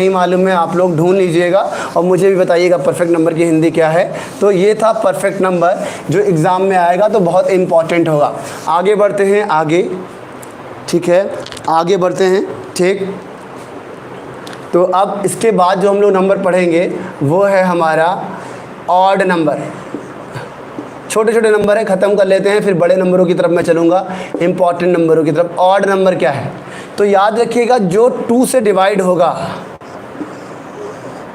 नहीं मालूम है आप लोग ढूंढ लीजिएगा और मुझे भी बताइएगा परफेक्ट नंबर की हिंदी क्या है। तो ये था परफेक्ट नंबर जो एग्ज़ाम में आएगा तो बहुत इम्पॉर्टेंट होगा। आगे बढ़ते हैं आगे, ठीक है, आगे बढ़ते हैं, ठीक। तो अब इसके बाद जो हम लोग नंबर पढ़ेंगे वो है हमारा ऑड नंबर। छोटे छोटे नंबर है, ख़त्म कर लेते हैं, फिर बड़े नंबरों की तरफ मैं चलूँगा, इंपॉर्टेंट नंबरों की तरफ। ऑड नंबर क्या है? तो याद रखिएगा जो 2 से डिवाइड होगा,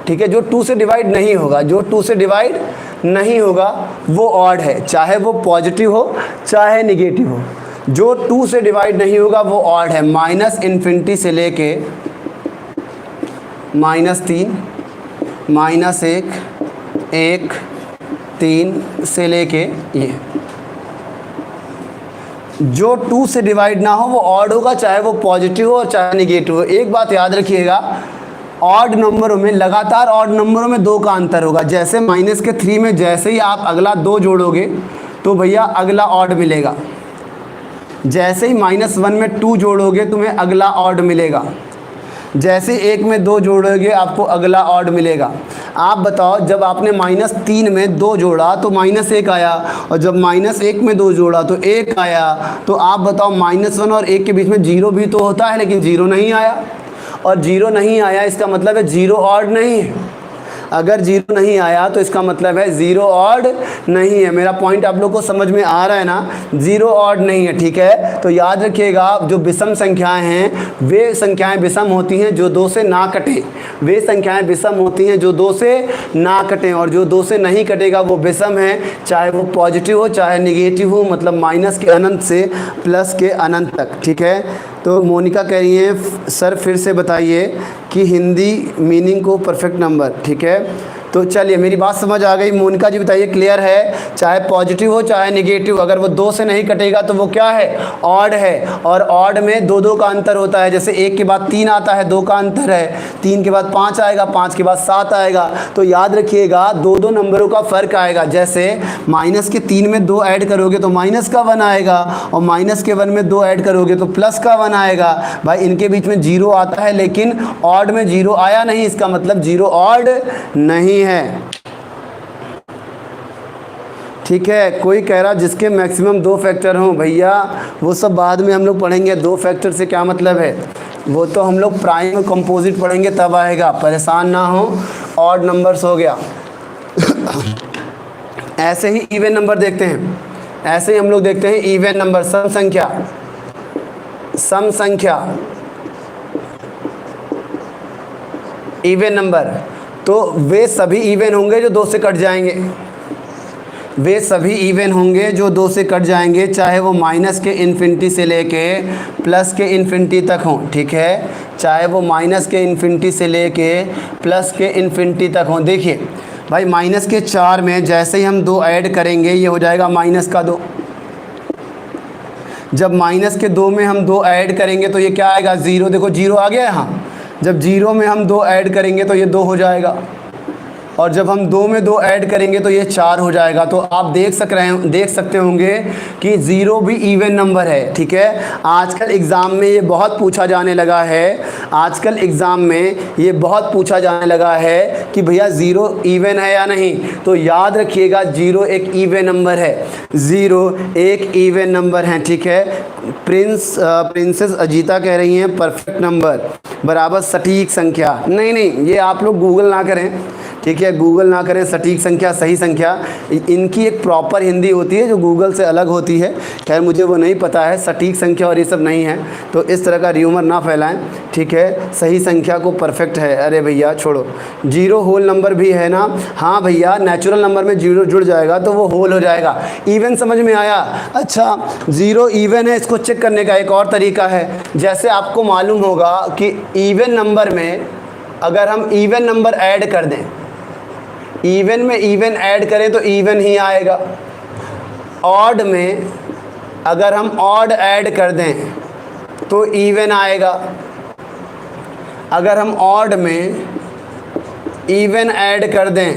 ठीक है, जो 2 से डिवाइड नहीं होगा, जो 2 से डिवाइड नहीं होगा वो ऑड है, चाहे वो पॉजिटिव हो चाहे निगेटिव हो। जो 2 से डिवाइड नहीं होगा वो ऑड है। -∞ से लेके -3, -1, 1, 3 से लेके ये, जो 2 से डिवाइड ना हो वो ऑड होगा, चाहे वो पॉजिटिव हो और चाहे निगेटिव हो। एक बात याद रखिएगा, ऑड नंबरों में, लगातार ऑड नंबरों में 2 का अंतर होगा। जैसे -3 में जैसे ही आप अगला 2 जोड़ोगे तो भैया अगला ऑड मिलेगा। जैसे ही -1 में 2 जोड़ोगे तुम्हें अगला ऑड मिलेगा। जैसे 1 में 2 जोड़ोगे आपको अगला ऑड मिलेगा। आप बताओ, जब आपने -3 में 2 जोड़ा तो -1 आया, और जब -1 में 2 जोड़ा तो 1 आया। तो आप बताओ, -1 और 1 के बीच में 0 भी तो होता है, लेकिन 0 नहीं आया। और 0 नहीं आया इसका मतलब है 0 ऑड नहीं है। अगर 0 नहीं आया तो इसका मतलब है 0 ऑड नहीं है। मेरा पॉइंट आप लोग को समझ में आ रहा है ना? 0 ऑड नहीं है, ठीक है। तो याद रखिएगा, जो विषम संख्याएं हैं वे संख्याएं विषम होती हैं जो 2 से ना कटें। वे संख्याएं विषम होती हैं जो 2 से ना कटें, और जो 2 से नहीं कटेगा वो विषम है, चाहे वो पॉजिटिव हो चाहे निगेटिव हो, मतलब माइनस के अनंत से प्लस के अनंत तक, ठीक है। तो मोनिका कह रही है सर फिर से बताइए कि हिंदी मीनिंग को परफेक्ट नंबर, ठीक है। तो चलिए, मेरी बात समझ आ गई। मोनिका जी बताइए, क्लियर है? चाहे पॉजिटिव हो चाहे निगेटिव, अगर वो 2 से नहीं कटेगा तो वो क्या है? ऑड है। और ऑड में 2 का अंतर होता है। जैसे 1 के बाद 3 आता है, 2 का अंतर है। 3 के बाद 5 आएगा, 5 के बाद 7 आएगा। तो याद रखिएगा 2 नंबरों का फ़र्क आएगा। जैसे -3 में 2 ऐड करोगे तो माइनस का 1 आएगा, और -1 में 2 ऐड करोगे तो प्लस का 1 आएगा। भाई इनके बीच में 0 आता है, लेकिन ऑड में 0 आया नहीं, इसका मतलब 0 ऑड नहीं है, ठीक है। कोई कह रहा जिसके मैक्सिमम 2 फैक्टर हों, भैया वो सब बाद में हम लोग पढ़ेंगे। 2 फैक्टर से क्या मतलब है, वो तो हम लोग प्राइम कंपोजिट पढ़ेंगे तब आएगा, परेशान ना हो। ऑड नंबर्स हो गया। ऐसे ही इवन नंबर देखते हैं, ऐसे ही हम लोग देखते हैं इवन नंबर, सम संख्या। सम संख्या इवन नंबर, तो वे सभी इवन होंगे जो 2 से कट जाएंगे। वे सभी इवन होंगे जो 2 से कट जाएंगे, चाहे वो -∞ से लेके +∞ तक हों, ठीक है। चाहे वो -∞ से लेके +∞ तक हों। देखिए भाई, -4 में जैसे ही हम 2 ऐड करेंगे ये हो जाएगा -2। जब -2 में हम 2 ऐड करेंगे तो ये क्या आएगा? 0। देखो 0 आ गया यहाँ। जब 0 में हम 2 ऐड करेंगे तो ये 2 हो जाएगा, और जब हम 2 में 2 ऐड करेंगे तो ये 4 हो जाएगा। तो आप देख सकते होंगे कि 0 भी इवन नंबर है, ठीक है। आजकल एग्ज़ाम में ये बहुत पूछा जाने लगा है, आजकल एग्ज़ाम में ये बहुत पूछा जाने लगा है कि भैया 0 इवन है या नहीं। तो याद रखिएगा 0 एक इवन नंबर है, 0 एक इवन नंबर है, ठीक है। प्रिंसेस अजीता कह रही हैं परफेक्ट नंबर बराबर सटीक संख्या। नहीं, ये आप लोग गूगल ना करें, ठीक है, गूगल ना करें। सटीक संख्या, सही संख्या, इनकी एक प्रॉपर हिंदी होती है जो गूगल से अलग होती है। खैर मुझे वो नहीं पता है, सटीक संख्या और ये सब नहीं है, तो इस तरह का र्यूमर ना फैलाएं, ठीक है। सही संख्या को परफेक्ट है। अरे भैया छोड़ो, 0 होल नंबर भी है ना? हाँ भैया, नेचुरल नंबर में 0 जुड़ जाएगा तो वो होल हो जाएगा। इवन समझ में आया? अच्छा, 0 इवन है, इसको चेक करने का एक और तरीका है। जैसे आपको मालूम होगा कि इवन नंबर में अगर हम इवन नंबर ऐड कर दें, इवन में इवन ऐड करें तो इवन ही आएगा। ऑड में अगर हम ऑड ऐड कर दें तो इवन आएगा। अगर हम ऑड में इवन ऐड कर दें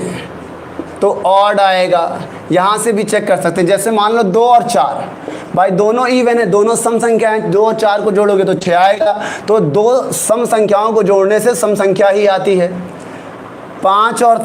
तो ऑड आएगा। यहाँ से भी चेक कर सकते हैं। जैसे मान लो 2 और 4, भाई दोनों इवन है, दोनों सम संख्या है, 2 और 4 को जोड़ोगे तो 6 आएगा। तो दो सम संख्याओं को जोड़ने से सम संख्या ही आती है। 5 और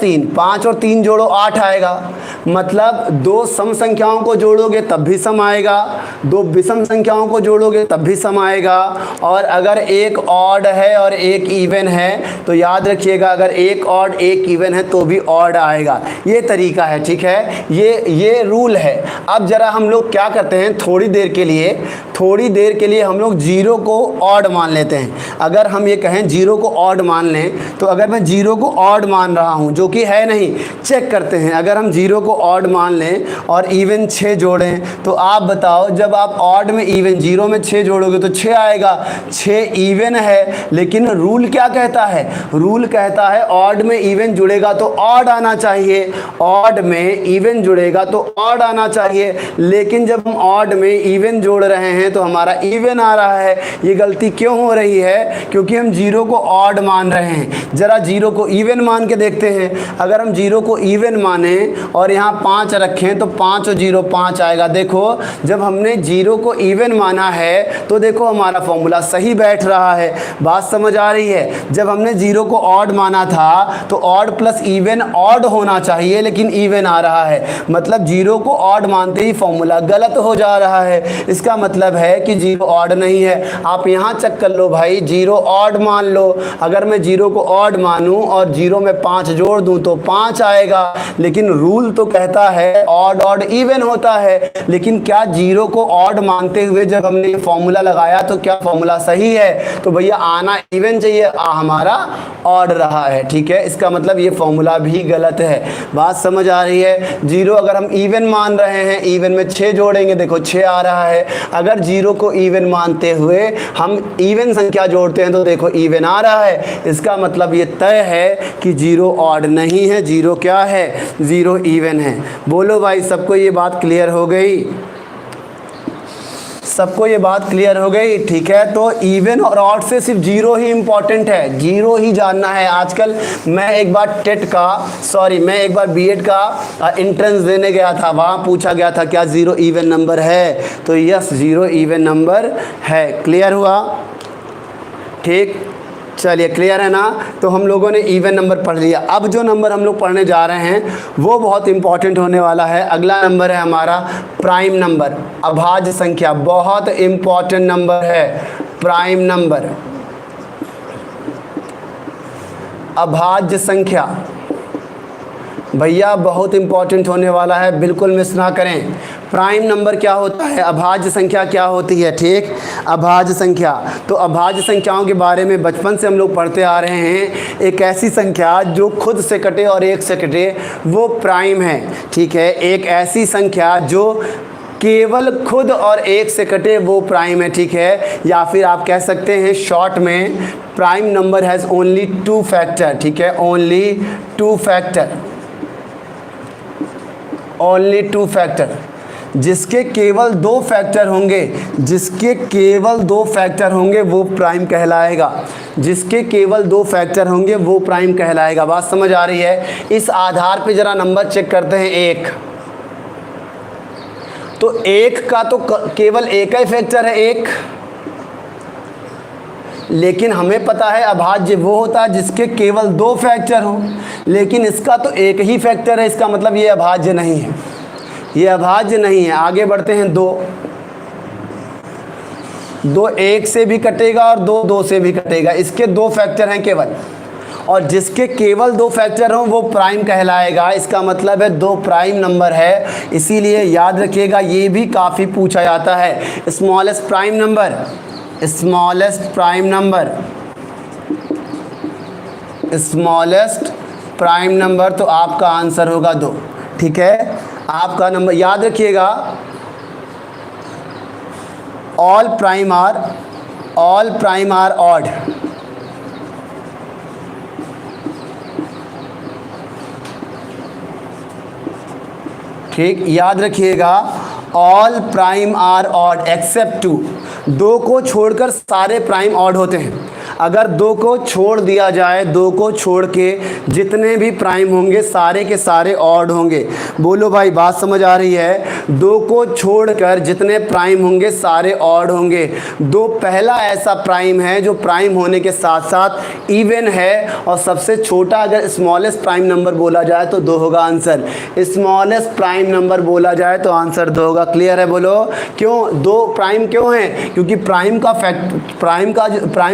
3 जोड़ो 8 आएगा। मतलब दो सम संख्याओं को जोड़ोगे तब भी सम आएगा, दो विषम संख्याओं को जोड़ोगे तब भी सम आएगा। और अगर एक ऑड है और एक इवन है तो याद रखिएगा, अगर एक ऑड एक इवन है तो भी ऑड आएगा। ये तरीका है, ठीक है, ये रूल है। अब जरा हम लोग क्या करते हैं, थोड़ी देर के लिए हम लोग 0 को ऑड मान लेते हैं। अगर हम ये कहें 0 को ऑड मान लें, तो अगर मैं 0 को ऑड मान रहा हूं, जो कि है नहीं, चेक करते हैं। अगर हम 0 को ऑड मान लें और इवन 6 जोड़ें, तो आप बताओ, जब आप ऑड में इवन 0 में 6 जोड़ोगे तो 6 आएगा। 6 इवन है, लेकिन रूल क्या कहता है, रूल कहता है ऑड में इवन जुड़ेगा तो ऑड आना चाहिए, ऑड में इवन जुड़ेगा तो ऑड आना चाहिए। लेकिन जब हम ऑड में इवन जोड़ रहे हैं तो हमारा इवन आ रहा है। ये गलती क्यों हो रही है, क्योंकि हम 0 को ऑड मान रहे हैं। जरा 0 को इवन मान के देखते हैं। अगर हम 0 को इवन माने और यहाँ 5 रखें तो 5 और 0 5 आएगा। देखो, जब हमने 0 को इवन माना है तो देखो हमारा फॉर्मूला सही बैठ रहा है। बात समझ आ रही है। जब हमने 0 को ऑड माना था तो ऑड प्लस इवन ऑड होना चाहिए, लेकिन इवन आ रहा है। मतलब 0 को ऑड मानते ही फॉर्मूला गलत हो जा रहा है। इसका मतलब है कि 0 ऑड नहीं है। आप यहाँ चेक कर लो भाई, 0 ऑड मान लो। अगर मैं 0 को ऑड मानूं और 0 में 5 जोड़ दूं तो 5 आएगा। लेकिन रूल तो कहता है ऑड ऑड इवन होता है। लेकिन क्या 0 को ऑड मानते हुए जब हमने ये फॉर्मूला लगाया तो क्या फॉर्मूला सही है? तो भैया आना इवन चाहिए, हमारा ऑड रहा है। ठीक है, इसका मतलब ये फॉर्मूला भी गलत है। बात समझ आ रही है। 0 अगर हम इवन मान रहे हैं, इवन में 6 जोड़ेंगे, देखो 6 आ रहा है। अगर 0 को इवन मानते हुए हम इवन संख्या जोड़ते हैं तो देखो इवन आ रहा है। इसका मतलब ये तय है कि 0 ऑड नहीं है, 0 क्या है, 0 इवन है। बोलो भाई, सबको ये बात क्लियर हो गई? सबको ये बात क्लियर हो गई? ठीक है, तो इवन और ऑड से सिर्फ 0 ही इंपॉर्टेंट है, 0 ही जानना है। आजकल मैं एक बार बीएड का एंट्रेंस देने गया था, वहाँ पूछा गया था क्या 0 इवन नंबर है, तो यस 0 इवन नंबर है। क्लियर हुआ? ठीक, चलिए क्लियर है ना। तो हम लोगों ने इवन नंबर पढ़ लिया। अब जो नंबर हम लोग पढ़ने जा रहे हैं वो बहुत इंपॉर्टेंट होने वाला है। अगला नंबर है हमारा प्राइम नंबर, अभाज्य संख्या। बहुत इंपॉर्टेंट नंबर है प्राइम नंबर, अभाज्य संख्या। भैया बहुत इंपॉर्टेंट होने वाला है, बिल्कुल मिस ना करें। प्राइम नंबर क्या होता है, अभाज्य संख्या क्या होती है? ठीक, अभाज्य संख्या। तो अभाज्य संख्याओं के बारे में बचपन से हम लोग पढ़ते आ रहे हैं। एक ऐसी संख्या जो खुद से कटे और एक से कटे वो प्राइम है। ठीक है, एक ऐसी संख्या जो केवल खुद और एक से कटे वो प्राइम है। ठीक है, या फिर आप कह सकते हैं शॉर्ट में, prime number has only 2 factor. ठीक है, ओनली 2 फैक्टर, ओनली 2 फैक्टर। जिसके केवल 2 फैक्टर होंगे, जिसके केवल 2 फैक्टर होंगे वो प्राइम कहलाएगा। जिसके केवल 2 फैक्टर होंगे वो प्राइम कहलाएगा। बात समझ आ रही है? इस आधार पे जरा नंबर चेक करते हैं। 1, तो 1 का तो केवल एक ही फैक्टर है 1, लेकिन हमें पता है अभाज्य वो होता है जिसके केवल 2 फैक्टर हों, लेकिन इसका तो एक ही फैक्टर है। इसका मतलब ये अभाज्य नहीं है, ये अभाज्य नहीं है। आगे बढ़ते हैं। 2 1 से भी कटेगा और 2 से भी कटेगा। इसके 2 फैक्टर हैं केवल, और जिसके केवल 2 फैक्टर हों वो प्राइम कहलाएगा। इसका मतलब है 2 प्राइम नंबर है। इसीलिए याद रखिएगा, ये भी काफ़ी पूछा जाता है। Smallest prime number, smallest prime number, smallest prime number, तो आपका आंसर होगा 2। ठीक है, आपका नंबर याद रखिएगा। All prime are odd. ठीक, याद रखिएगा, all prime are odd except 2। 2 को छोड़कर सारे प्राइम ऑड होते हैं। अगर 2 को छोड़ दिया जाए, 2 को छोड़ के जितने भी प्राइम होंगे सारे के सारे ऑड होंगे। बोलो भाई बात समझ आ रही है? 2 को छोड़कर जितने प्राइम होंगे सारे ऑड होंगे। 2 पहला ऐसा प्राइम है जो प्राइम होने के साथ साथ इवन है, और सबसे छोटा अगर स्मॉलेस्ट प्राइम नंबर बोला जाए तो 2 होगा आंसर। स्मॉलेस्ट प्राइम नंबर बोला जाए तो आंसर 2 होगा। क्लियर है? बोलो क्यों 2 प्राइम क्यों है? क्योंकि प्राइम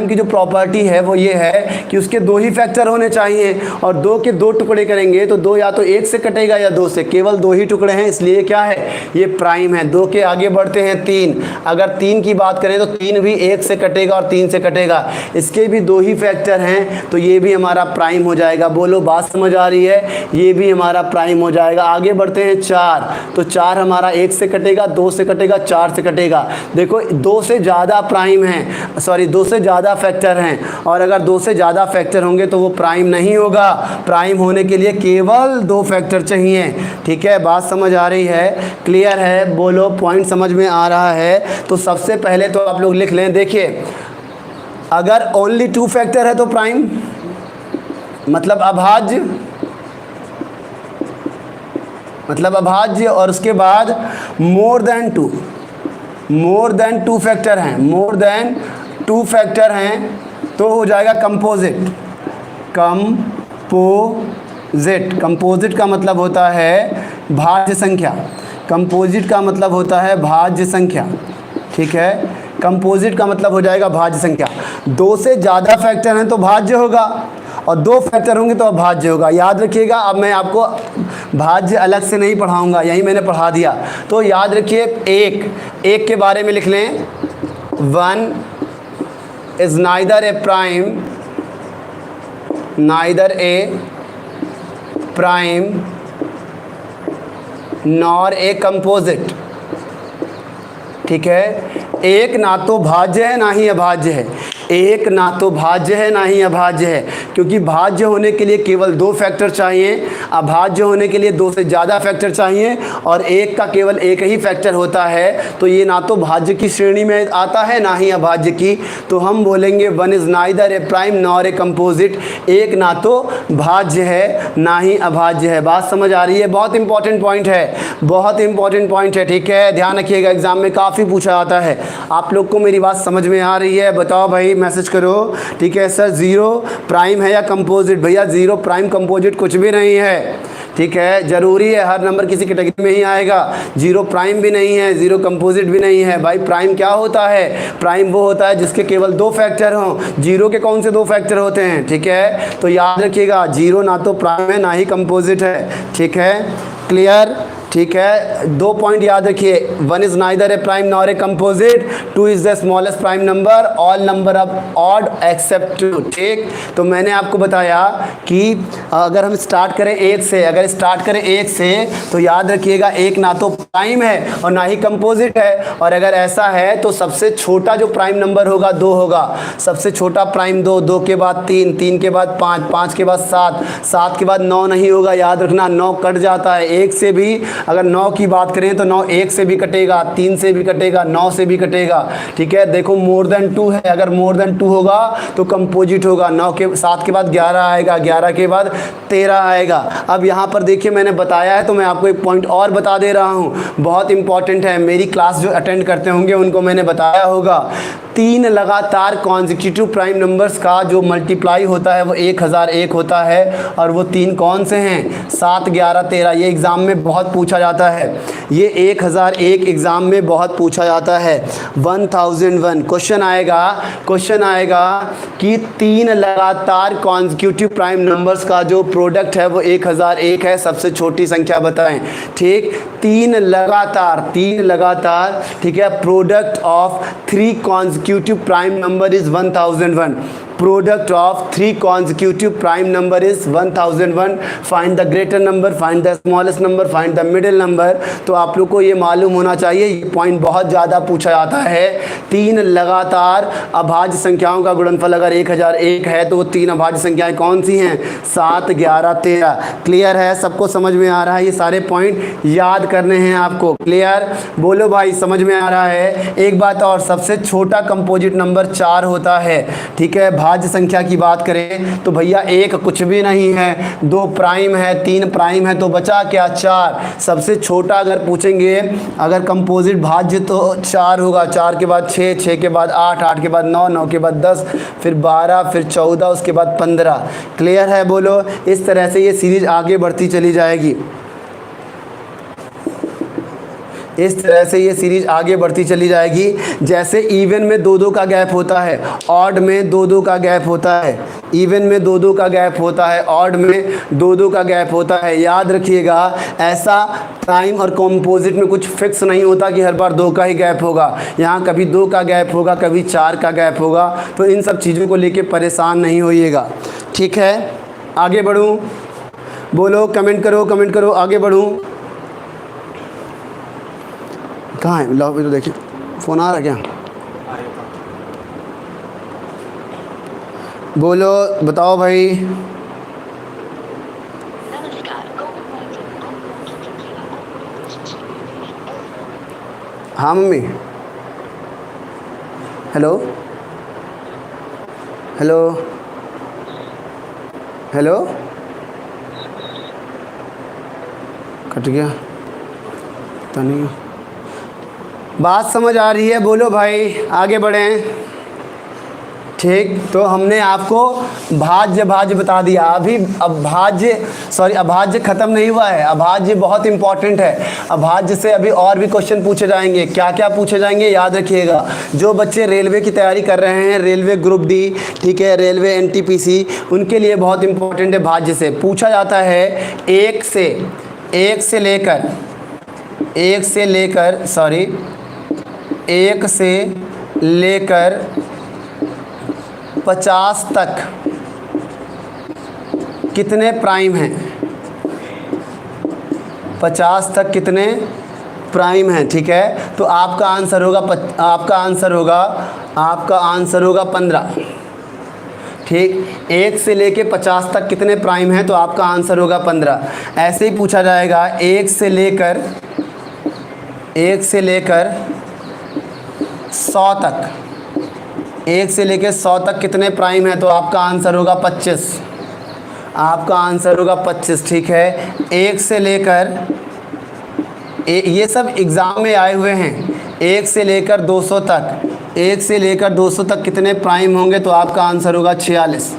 की जो प्रॉपर्टी है वो ये है कि उसके 2 ही फैक्टर होने चाहिए, और 2 के 2 टुकड़े करेंगे तो 2 या तो 1 से कटेगा या 2 से, केवल 2 ही टुकड़े हैं इसलिए क्या है, ये प्राइम है। 2 के आगे बढ़ते हैं 3, अगर 3 की बात करें तो 3 भी 1 से कटेगा और 3 से कटेगा, इसके भी 2 ही फैक्टर हैं तो ये भी हमारा प्राइम हो जाएगा। बोलो बात समझ आ रही है? ये भी हमारा प्राइम हो जाएगा। आगे बढ़ते हैं 4, तो 4 हमारा 1 से कटेगा, 2 से कटेगा, 4 से कटेगा। देखो 2 से ज़्यादा प्राइम हैं, सॉरी 2 से ज़्यादा फैक्टर हैं, और अगर 2 से ज़्यादा फैक्टर होंगे तो वो प्राइम नहीं होगा। प्राइम होने के लिए केवल 2 फैक्टर चाहिए। ठीक है, बात समझ आ रही है? क्लियर है? बोलो पॉइंट समझ में आ रहा है? तो सबसे पहले तो आप लोग लिख लें, देखिए अगर ओनली 2 फैक्टर है तो प्राइम मतलब अभाज्य, और उसके बाद मोर देन 2 फैक्टर हैं, मोर देन 2 फैक्टर हैं तो हो जाएगा कंपोजिट। कंपोजिट का मतलब होता है भाज्य संख्या। कंपोजिट का मतलब होता है भाज्य संख्या। ठीक है, कंपोजिट का मतलब हो जाएगा भाज्य संख्या। 2 से ज़्यादा फैक्टर हैं तो भाज्य होगा, और 2 फैक्टर होंगे तो अभाज्य होगा। याद रखिएगा, अब मैं आपको भाज्य अलग से नहीं पढ़ाऊंगा, यही मैंने पढ़ा दिया। तो याद रखिए, एक के बारे में लिख लें, 1 is neither a prime nor a composite. ठीक है, एक ना तो भाज्य है ना ही अभाज्य है, एक ना तो भाज्य है ना ही अभाज्य है, क्योंकि भाज्य होने के लिए केवल 2 फैक्टर चाहिए, अभाज्य होने के लिए 2 से ज़्यादा फैक्टर चाहिए, और एक का केवल एक ही फैक्टर होता है। तो ये ना तो भाज्य की श्रेणी में आता है ना ही अभाज्य की। तो हम बोलेंगे 1 is neither a prime nor a composite, एक ना तो भाज्य है ना ही अभाज्य है। बात समझ आ रही है? बहुत इंपॉर्टेंट पॉइंट है, बहुत इंपॉर्टेंट पॉइंट है। ठीक है, ध्यान रखिएगा, एग्जाम में काफ़ी पूछा जाता है। आप लोग को मेरी बात समझ में आ रही है? बताओ भाई, मैसेज करो। ठीक है सर, 0 प्राइम है या कंपोजिट? भैया 0 प्राइम कंपोजिट कुछ भी नहीं है। ठीक है, ज़रूरी है हर नंबर किसी कैटेगरी में ही आएगा। 0 प्राइम भी नहीं है, 0 कंपोजिट भी नहीं है। भाई प्राइम क्या होता है? प्राइम वो होता है जिसके केवल 2 फैक्टर हों। 0 के कौन से 2 फैक्टर होते हैं? ठीक है, तो याद रखिएगा 0 ना तो प्राइम है ना ही कंपोजिट है। ठीक है, क्लियर? ठीक है, 2 पॉइंट याद रखिए, 1 is neither a prime nor a composite, 2 is the smallest prime number, all number of odd except 2। ठीक, तो मैंने आपको बताया कि अगर हम स्टार्ट करें 1 से, तो याद रखिएगा 1 ना तो प्राइम है और ना ही कंपोजिट है, और अगर ऐसा है तो सबसे छोटा जो प्राइम नंबर होगा 2 होगा। सबसे छोटा प्राइम 2, 2 के बाद 3, 3 के बाद 5, 5 के बाद 7, 7 के बाद 9 नहीं होगा। याद रखना 9 कट जाता है 1 से भी। अगर 9 की बात करें तो 9 1 से भी कटेगा, 3 से भी कटेगा, 9 से भी कटेगा। ठीक है, देखो मोर देन 2 है, अगर मोर देन 2 होगा तो कंपोजिट होगा। 7 के बाद 11 आएगा, 11 के बाद 13 आएगा। अब यहाँ पर देखिए मैंने बताया है तो मैं आपको एक पॉइंट और बता दे रहा हूँ, बहुत इंपॉर्टेंट है। मेरी क्लास जो अटेंड करते होंगे उनको मैंने बताया होगा, 3 लगातार कॉन्जिक्यूटिव प्राइम नंबर्स का जो मल्टीप्लाई होता है वो 1001 होता है, और वो 3 कौन से हैं? 7, 11, 13। ये एग्ज़ाम में बहुत पूछा जाता है, ये 1001 एग्ज़ाम में बहुत पूछा जाता है। 1001 क्वेश्चन आएगा कि 3 लगातार कॉन्जिक्यूटिव प्राइम नंबर्स का जो प्रोडक्ट है वो 1001 है, सबसे छोटी संख्या बताएं। ठीक, 3 लगातार, ठीक है, product of 3 consecutive prime number is 1001. Product of 3 consecutive prime number is 1001. Find the greater number, find the smallest number, find the middle number. तो आप लोग को ये मालूम होना चाहिए, ये पॉइंट बहुत ज़्यादा पूछा जाता है। 3 लगातार अभाज्य संख्याओं का गुणनफल अगर 1001 है तो वो 3 अभाज्य संख्याएं कौन सी हैं? 7, 11, 13। क्लियर है? सबको समझ में आ रहा है? ये सारे पॉइंट याद करने हैं आपको। क्लियर? बोलो भाई, समझ में आ रहा है? एक बात और, सबसे छोटा कंपोजिट नंबर 4 होता है। ठीक है, भाज्य संख्या की बात करें तो भैया 1 कुछ भी नहीं है, 2 प्राइम है, 3 प्राइम है, तो बचा क्या 4। सबसे छोटा अगर पूछेंगे अगर कंपोजिट भाज्य तो 4 होगा, 4 के बाद 6, 6 के बाद 8, 8 के बाद 9, 9 के बाद 10, फिर 12, फिर 14, उसके बाद 15। क्लियर है बोलो। इस तरह से ये सीरीज आगे बढ़ती चली जाएगी, इस तरह से ये सीरीज आगे बढ़ती चली जाएगी। जैसे इवन में 2-2 का गैप होता है, ऑड में 2-2 का गैप होता है, इवन में 2-2 का गैप होता है, ऑड में 2-2 का गैप होता है। याद रखिएगा, ऐसा प्राइम और कॉम्पोजिट में कुछ फिक्स नहीं होता कि हर बार 2 का ही गैप होगा। यहाँ कभी 2 का गैप होगा, कभी 4 का गैप होगा। तो इन सब चीज़ों को लेके परेशान नहीं होइएगा, ठीक है। आगे बढ़ूँ, बोलो, कमेंट करो, कमेंट करो, आगे बढ़ूँ। कहाँ है? लो तो देखिए, फ़ोन आ रहा है क्या? बोलो, बताओ भाई। हाँ mummy, hello hello hello, cut गया, पता नहीं। बात समझ आ रही है? बोलो भाई, आगे बढ़ें। ठीक, तो हमने आपको भाज्य बता दिया। अभी अभाज्य ख़त्म नहीं हुआ है, अभाज्य बहुत इंपॉर्टेंट है। अभाज्य से अभी और भी क्वेश्चन पूछे जाएंगे। क्या क्या पूछे जाएंगे याद रखिएगा। जो बच्चे रेलवे की तैयारी कर रहे हैं, रेलवे ग्रुप डी, ठीक है, रेलवे एनटीपीसी, उनके लिए बहुत इंपॉर्टेंट है। भाज्य से पूछा जाता है 1 से लेकर 50 तक कितने प्राइम हैं? 50 तक कितने प्राइम हैं? ठीक है, तो आपका आंसर होगा 15। ठीक, 1 से लेके 50 तक कितने प्राइम हैं? तो आपका आंसर होगा 15। ऐसे ही पूछा जाएगा 1 से लेकर 100 तक, 1 से लेकर 100 तक कितने प्राइम है? तो आपका आंसर होगा 25। आपका आंसर होगा 25, ठीक है। 1 से लेकर ये सब एग्ज़ाम में आए हुए हैं। 1 से लेकर 200 तक, 1 से लेकर 200 तक कितने प्राइम होंगे? तो आपका आंसर होगा 46।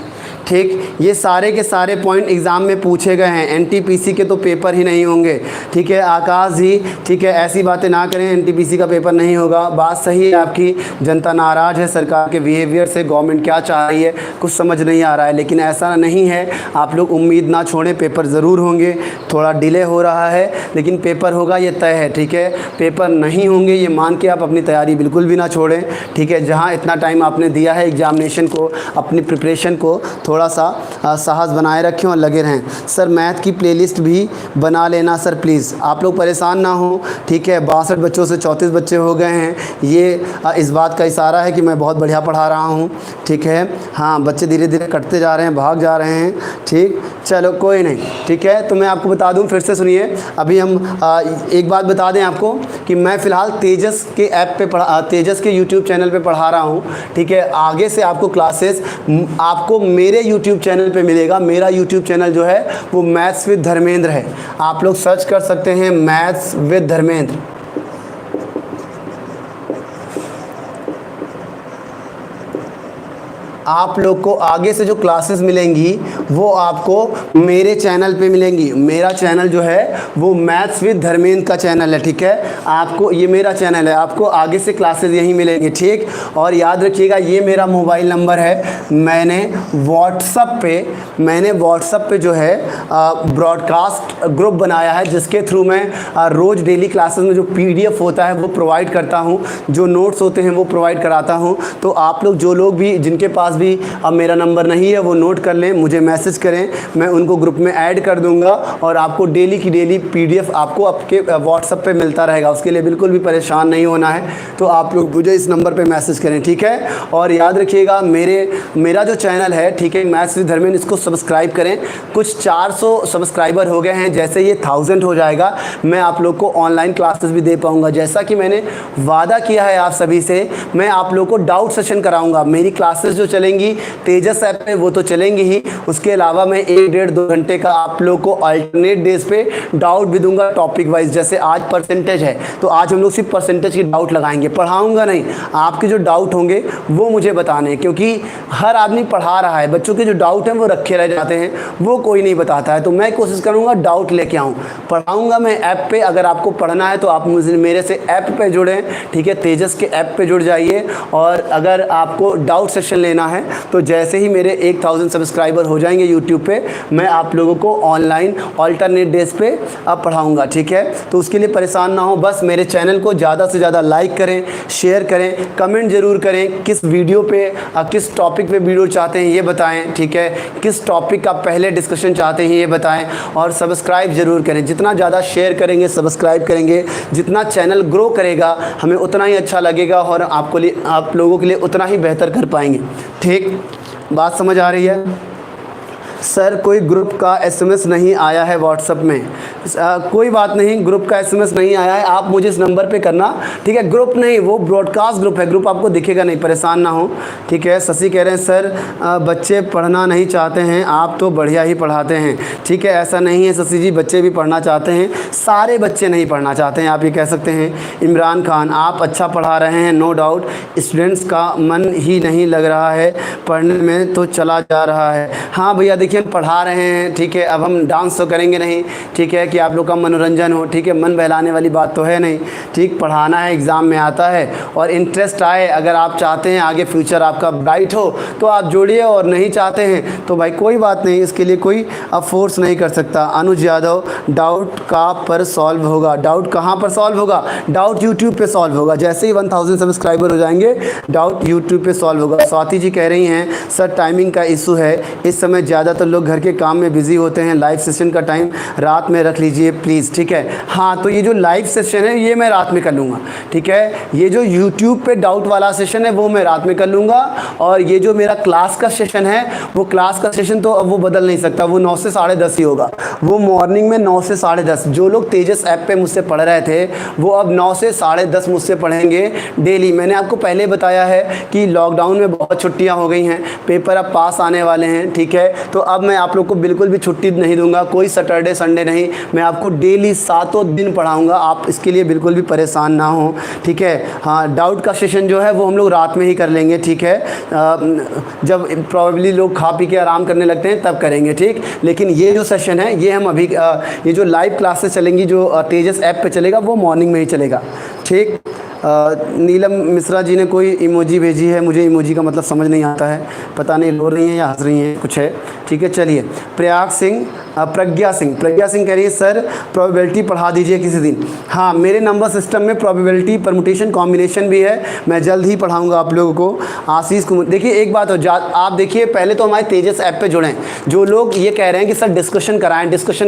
ठीक, ये सारे के सारे पॉइंट एग्ज़ाम में पूछे गए हैं। एनटीपीसी के तो पेपर ही नहीं होंगे, ठीक है। आकाश जी, ठीक है, ऐसी बातें ना करें, एनटीपीसी का पेपर नहीं होगा। बात सही है आपकी, जनता नाराज़ है सरकार के बिहेवियर से, गवर्नमेंट क्या चाह रही है कुछ समझ नहीं आ रहा है। लेकिन ऐसा नहीं है, आप लोग उम्मीद ना छोड़ें, पेपर ज़रूर होंगे। थोड़ा डिले हो रहा है लेकिन पेपर होगा, ये तय है, ठीक है। पेपर नहीं होंगे ये मान के आप अपनी तैयारी बिल्कुल भी ना छोड़ें, ठीक है। जहाँ इतना टाइम आपने दिया है एग्जामिनेशन को, अपनी प्रिपरेशन को थोड़ा सा साहस बनाए रखें और लगे रहें। सर मैथ की प्लेलिस्ट भी बना लेना सर प्लीज़, आप लोग परेशान ना हो, ठीक है। 62 बच्चों से 34 बच्चे हो गए हैं, ये इस बात का इशारा है कि मैं बहुत बढ़िया पढ़ा रहा हूँ, ठीक है। हाँ, बच्चे धीरे धीरे कटते जा रहे हैं, भाग जा रहे हैं, ठीक। चलो कोई नहीं, ठीक है। तो मैं आपको बता दूँ, फिर से सुनिए। अभी हम एक बात बता दें आपको कि मैं फ़िलहाल तेजस के ऐप पे तेजस के यूट्यूब चैनल पे पढ़ा रहा हूँ, ठीक है। आगे से आपको क्लासेस आपको मेरे यूट्यूब चैनल पे मिलेगा। मेरा यूट्यूब चैनल जो है वो मैथ्स विद धर्मेंद्र है, आप लोग सर्च कर सकते हैं मैथ्स विद धर्मेंद्र। आप लोग को आगे से जो क्लासेस मिलेंगी वो आपको मेरे चैनल पे मिलेंगी। मेरा चैनल जो है वो मैथ्स विद धर्मेंद्र का चैनल है, ठीक है। आपको ये मेरा चैनल है, आपको आगे से क्लासेस यहीं मिलेंगे, ठीक। और याद रखिएगा, ये मेरा मोबाइल नंबर है। मैंने व्हाट्सएप पे जो है ब्रॉडकास्ट ग्रुप बनाया है, जिसके थ्रू मैं रोज़ डेली क्लासेस में जो PDF होता है वो प्रोवाइड करता हूँ, जो नोट्स होते हैं वो प्रोवाइड कराता हूँ। तो आप लोग जो लोग भी जिनके पास भी अब मेरा नंबर नहीं है वो नोट कर लें, मुझे मैसेज करें, मैं उनको ग्रुप में ऐड कर दूंगा और आपको डेली की डेली PDF आपको आपके व्हाट्सएप पे मिलता रहेगा। उसके लिए बिल्कुल भी परेशान नहीं होना है। तो आप लोग मुझे इस नंबर पे मैसेज करें, ठीक है। और याद रखिएगा, मेरा जो चैनल है, ठीक है, मैथ्स विद धर्मेंद्र, इसको सब्सक्राइब करें। कुछ 400 सब्सक्राइबर हो गए हैं, जैसे ये 1000 हो जाएगा मैं आप लोग को ऑनलाइन क्लासेस भी दे पाऊँगा। जैसा कि मैंने वादा किया है आप सभी से, मैं आप लोग को डाउट सेशन कराऊँगा। मेरी क्लासेस जो चलेंगी चलेंगी तेजस ऐप पे, वो तो चलेंगी ही, उसके अलावा मैं 1-1.5-2 घंटे का आप लोग को अल्टरनेट डेज पे डाउट भी दूंगा टॉपिक वाइज। जैसे आज परसेंटेज है तो आज हम लोग सिर्फ परसेंटेज की डाउट लगाएंगे, पढ़ाऊंगा नहीं, आपके जो डाउट होंगे वो मुझे बताने, क्योंकि हर आदमी पढ़ा रहा है, बच्चों के जो डाउट हैं वो रखे रह जाते हैं, वो कोई नहीं बताता है। तो मैं कोशिश करूंगा डाउट लेके आऊँ, पढ़ाऊंगा मैं ऐप पे। अगर आपको पढ़ना है तो आप मुझे मेरे से ऐप पे जुड़ें, ठीक है, तेजस के ऐप पे जुड़ जाइए। और अगर आपको डाउट सेशन लेना है तो जैसे ही मेरे 1000 सब्सक्राइबर हो जाएंगे यूट्यूब पे, मैं आप लोगों को ऑनलाइन अल्टरनेट डेज पे अब पढ़ाऊँगा, ठीक है। तो उसके लिए परेशान ना हो, बस मेरे चैनल को ज़्यादा से ज़्यादा लाइक करें, शेयर करें, कमेंट ज़रूर करें, किस वीडियो पे किस टॉपिक पे वीडियो चाहते हैं ये बताएं, ठीक है, किस टॉपिक का पहले डिस्कशन चाहते हैं ये बताएं, और सब्सक्राइब ज़रूर करें। जितना ज़्यादा शेयर करेंगे, सब्सक्राइब करेंगे, जितना चैनल ग्रो करेगा हमें उतना ही अच्छा लगेगा और आप लोगों के लिए उतना ही बेहतर कर पाएंगे। ठीक, बात समझ आ रही है? सर कोई ग्रुप का एसएमएस नहीं आया है व्हाट्सएप में। कोई बात नहीं, ग्रुप का एसएमएस नहीं आया है, आप मुझे इस नंबर पे करना, ठीक है। ग्रुप नहीं, वो ब्रॉडकास्ट ग्रुप है, ग्रुप आपको दिखेगा नहीं, परेशान ना हो, ठीक है। शशि कह रहे हैं सर बच्चे पढ़ना नहीं चाहते हैं, आप तो बढ़िया ही पढ़ाते हैं, ठीक है। ऐसा नहीं है शशि जी, बच्चे भी पढ़ना चाहते हैं, सारे बच्चे नहीं पढ़ना चाहते हैं, आप ये कह सकते हैं। इमरान खान, आप अच्छा पढ़ा रहे हैं, नो डाउट, स्टूडेंट्स का मन ही नहीं लग रहा है पढ़ने में, तो चला जा रहा है। हाँ भैया देखिए, हम पढ़ा रहे हैं, ठीक है, अब हम डांस तो करेंगे नहीं, ठीक है, कि आप लोग का मनोरंजन हो, ठीक है, मन बहलाने वाली बात तो है नहीं, ठीक। पढ़ाना है, एग्ज़ाम में आता है और इंटरेस्ट आए, अगर आप चाहते हैं आगे फ्यूचर आपका ब्राइट हो तो आप जोड़िए, और नहीं चाहते हैं तो भाई कोई बात नहीं, इसके लिए कोई अब फोर्स नहीं कर सकता। अनुज यादव, डाउट का पर सॉल्व होगा। डाउट कहाँ पर सॉल्व होगा? डाउट यूट्यूब पे सॉल्व होगा, जैसे ही 1000 सब्सक्राइबर हो जाएंगे डाउट यूट्यूब पे सॉल्व होगा। स्वाति जी कह रही हैं सर टाइमिंग का इशू है, इस समय ज़्यादातर लोग घर के काम में बिजी होते हैं, लाइव सेशन का टाइम रात में रख लीजिए प्लीज़, ठीक है। हाँ, तो ये जो लाइव सेशन है ये मैं रात में कर लूँगा, ठीक है। ये जो यूट्यूब पे डाउट वाला सेशन है वो मैं रात में कर लूँगा, और ये जो मेरा क्लास का सेशन है वो क्लास का सेशन तो अब वो बदल नहीं सकता, वो 9 से 10:30 ही होगा, वो मॉर्निंग में 9 से 10:30। जो लोग तेजस ऐप पे मुझसे पढ़ रहे थे वो अब 9 से 10:30 मुझसे पढ़ेंगे डेली। मैंने आपको पहले बताया है कि लॉकडाउन में बहुत छुट्टियाँ हो गई हैं, पेपर अब पास आने वाले हैं, ठीक है। तो अब मैं आप लोग को बिल्कुल भी छुट्टी नहीं दूंगा, कोई सैटरडे संडे नहीं, मैं आपको डेली 7 दिन पढ़ाऊंगा, आप इसके लिए बिल्कुल भी परेशान ना हो, ठीक है। हाँ, डाउट का सेशन जो है वो हम लोग रात में ही कर लेंगे, ठीक है, जब प्रॉबेबली लोग खा पी के आराम करने लगते हैं तब करेंगे, ठीक। लेकिन ये जो सेशन है ये हम अभी ये जो लाइव क्लासेस चलेंगी जो तेजस ऐप पे चलेगा वो मॉर्निंग में ही चलेगा, ठीक। नीलम मिश्रा जी ने कोई इमोजी भेजी है, मुझे इमोजी का मतलब समझ नहीं आता है, पता नहीं रो रही हैं या हंस रही हैं, कुछ है, ठीक है। चलिए, प्रज्ञा सिंह कह रही है सर प्रोबेबिलिटी पढ़ा दीजिए किसी दिन। हाँ, मेरे नंबर सिस्टम में प्रोबेबिलिटी परमुटेशन कॉम्बिनेशन भी है, मैं जल्द ही पढ़ाऊँगा आप लोगों को। आशीष कुमार, देखिए एक बात हो आप देखिए, पहले तो हमारे तेजस ऐप पे जुड़ें। जो लोग ये कह रहे हैं कि सर डिस्कशन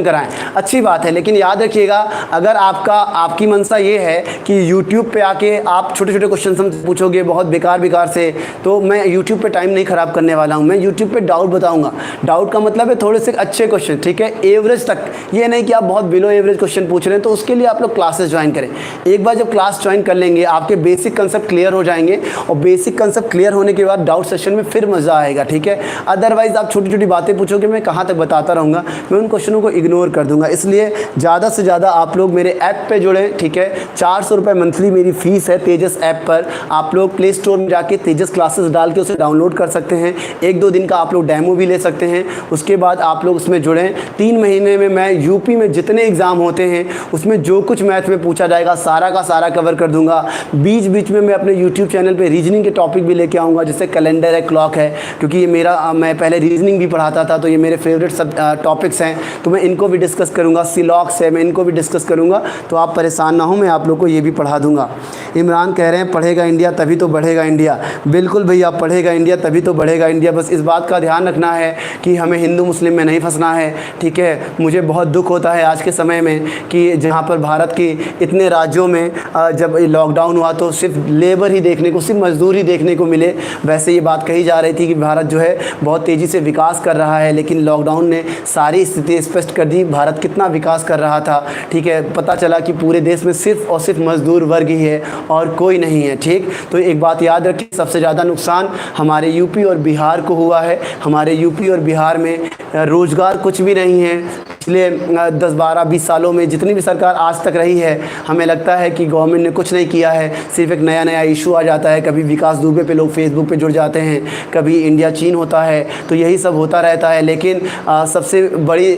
कराएं, अच्छी बात है, लेकिन याद रखिएगा अगर आपकी मंशा ये है कि यूट्यूब पे आके आप छोटे छोटे क्वेश्चन हमसे पूछोगे बहुत बेकार से, तो मैं यूट्यूब पे टाइम नहीं ख़राब करने वाला हूँ। मैं यूट्यूब पे डाउट बताऊँगा, डाउट का मतलब है थोड़े से अच्छे क्वेश्चन, ठीक है, एवरेज तक, ये नहीं कि आप बहुत बिलो एवरेज क्वेश्चन पूछ रहे हैं। तो उसके लिए आप लोग क्लासेस ज्वाइन करें। एक बार जब क्लास ज्वाइन कर लेंगे आपके बेसिक कंसेप्ट क्लियर हो जाएंगे, और बेसिक कंसेप्ट क्लियर होने के बाद डाउट सेशन में फिर मज़ा आएगा, ठीक है। अदरवाइज़ आप छोटी छोटी बातें पूछोगे, मैं कहाँ तक बताता रहूँगा, मैं उन क्वेश्चनों को इग्नोर कर दूँगा। इसलिए ज़्यादा से ज़्यादा आप लोग मेरे ऐप पर जुड़ें, ठीक है। 400 रुपये मंथली मेरी फ़ीस है तेजस ऐप पर। आप लोग प्ले स्टोर में जाके तेजस क्लासेस डाल के उसे डाउनलोड कर सकते हैं, 1-2 दिन का आप लोग डेमो भी ले सकते हैं। उसके बाद आप लोग उसमें जुड़ें। 3 महीने में मैं यूपी में जितने एग्ज़ाम होते हैं उसमें जो कुछ मैथ में पूछा जाएगा सारा का सारा कवर कर दूंगा। बीच बीच में मैं अपने यूट्यूब चैनल पे रीजनिंग के टॉपिक भी लेके आऊँगा, जैसे कैलेंडर है, क्लॉक है, क्योंकि ये मैं पहले रीजनिंग भी पढ़ाता था, तो ये मेरे फेवरेट सब टॉपिक्स हैं, तो मैं इनको भी डिस्कस करूँगा। सिलॉक्स है, मैं इनको भी डिस्कस करूँगा, तो आप परेशान ना हो, मैं आप लोग को ये भी पढ़ा दूँगा। इमरान कह रहे हैं पढ़ेगा इंडिया तभी तो बढ़ेगा इंडिया। बिल्कुल भैया, पढ़ेगा इंडिया तभी तो बढ़ेगा इंडिया। बस इस बात का ध्यान रखना है कि हमें हिंदू मुस्लिम में नहीं फंसना है, ठीक है। मुझे बहुत दुख होता है आज के समय में कि जहाँ पर भारत के इतने राज्यों में जब लॉकडाउन हुआ तो सिर्फ लेबर ही देखने को, सिर्फ मजदूर ही देखने को मिले। वैसे ये बात कही जा रही थी कि भारत जो है बहुत तेज़ी से विकास कर रहा है, लेकिन लॉकडाउन ने सारी स्थिति स्पष्ट कर दी भारत कितना विकास कर रहा था। ठीक है, पता चला कि पूरे देश में सिर्फ और सिर्फ मजदूर वर्ग ही है और कोई नहीं है। ठीक, तो एक बात याद रखिए, सबसे ज़्यादा नुकसान हमारे यूपी और बिहार को हुआ है। हमारे यूपी और बिहार में रोज़गार कुछ भी नहीं है। पिछले 10, 12, 20 सालों में जितनी भी सरकार आज तक रही है, हमें लगता है कि गवर्नमेंट ने कुछ नहीं किया है। सिर्फ एक नया नया इशू आ जाता है, कभी विकास दुबे पे लोग फेसबुक पे जुड़ जाते हैं, कभी इंडिया चीन होता है, तो यही सब होता रहता है। लेकिन सबसे बड़ी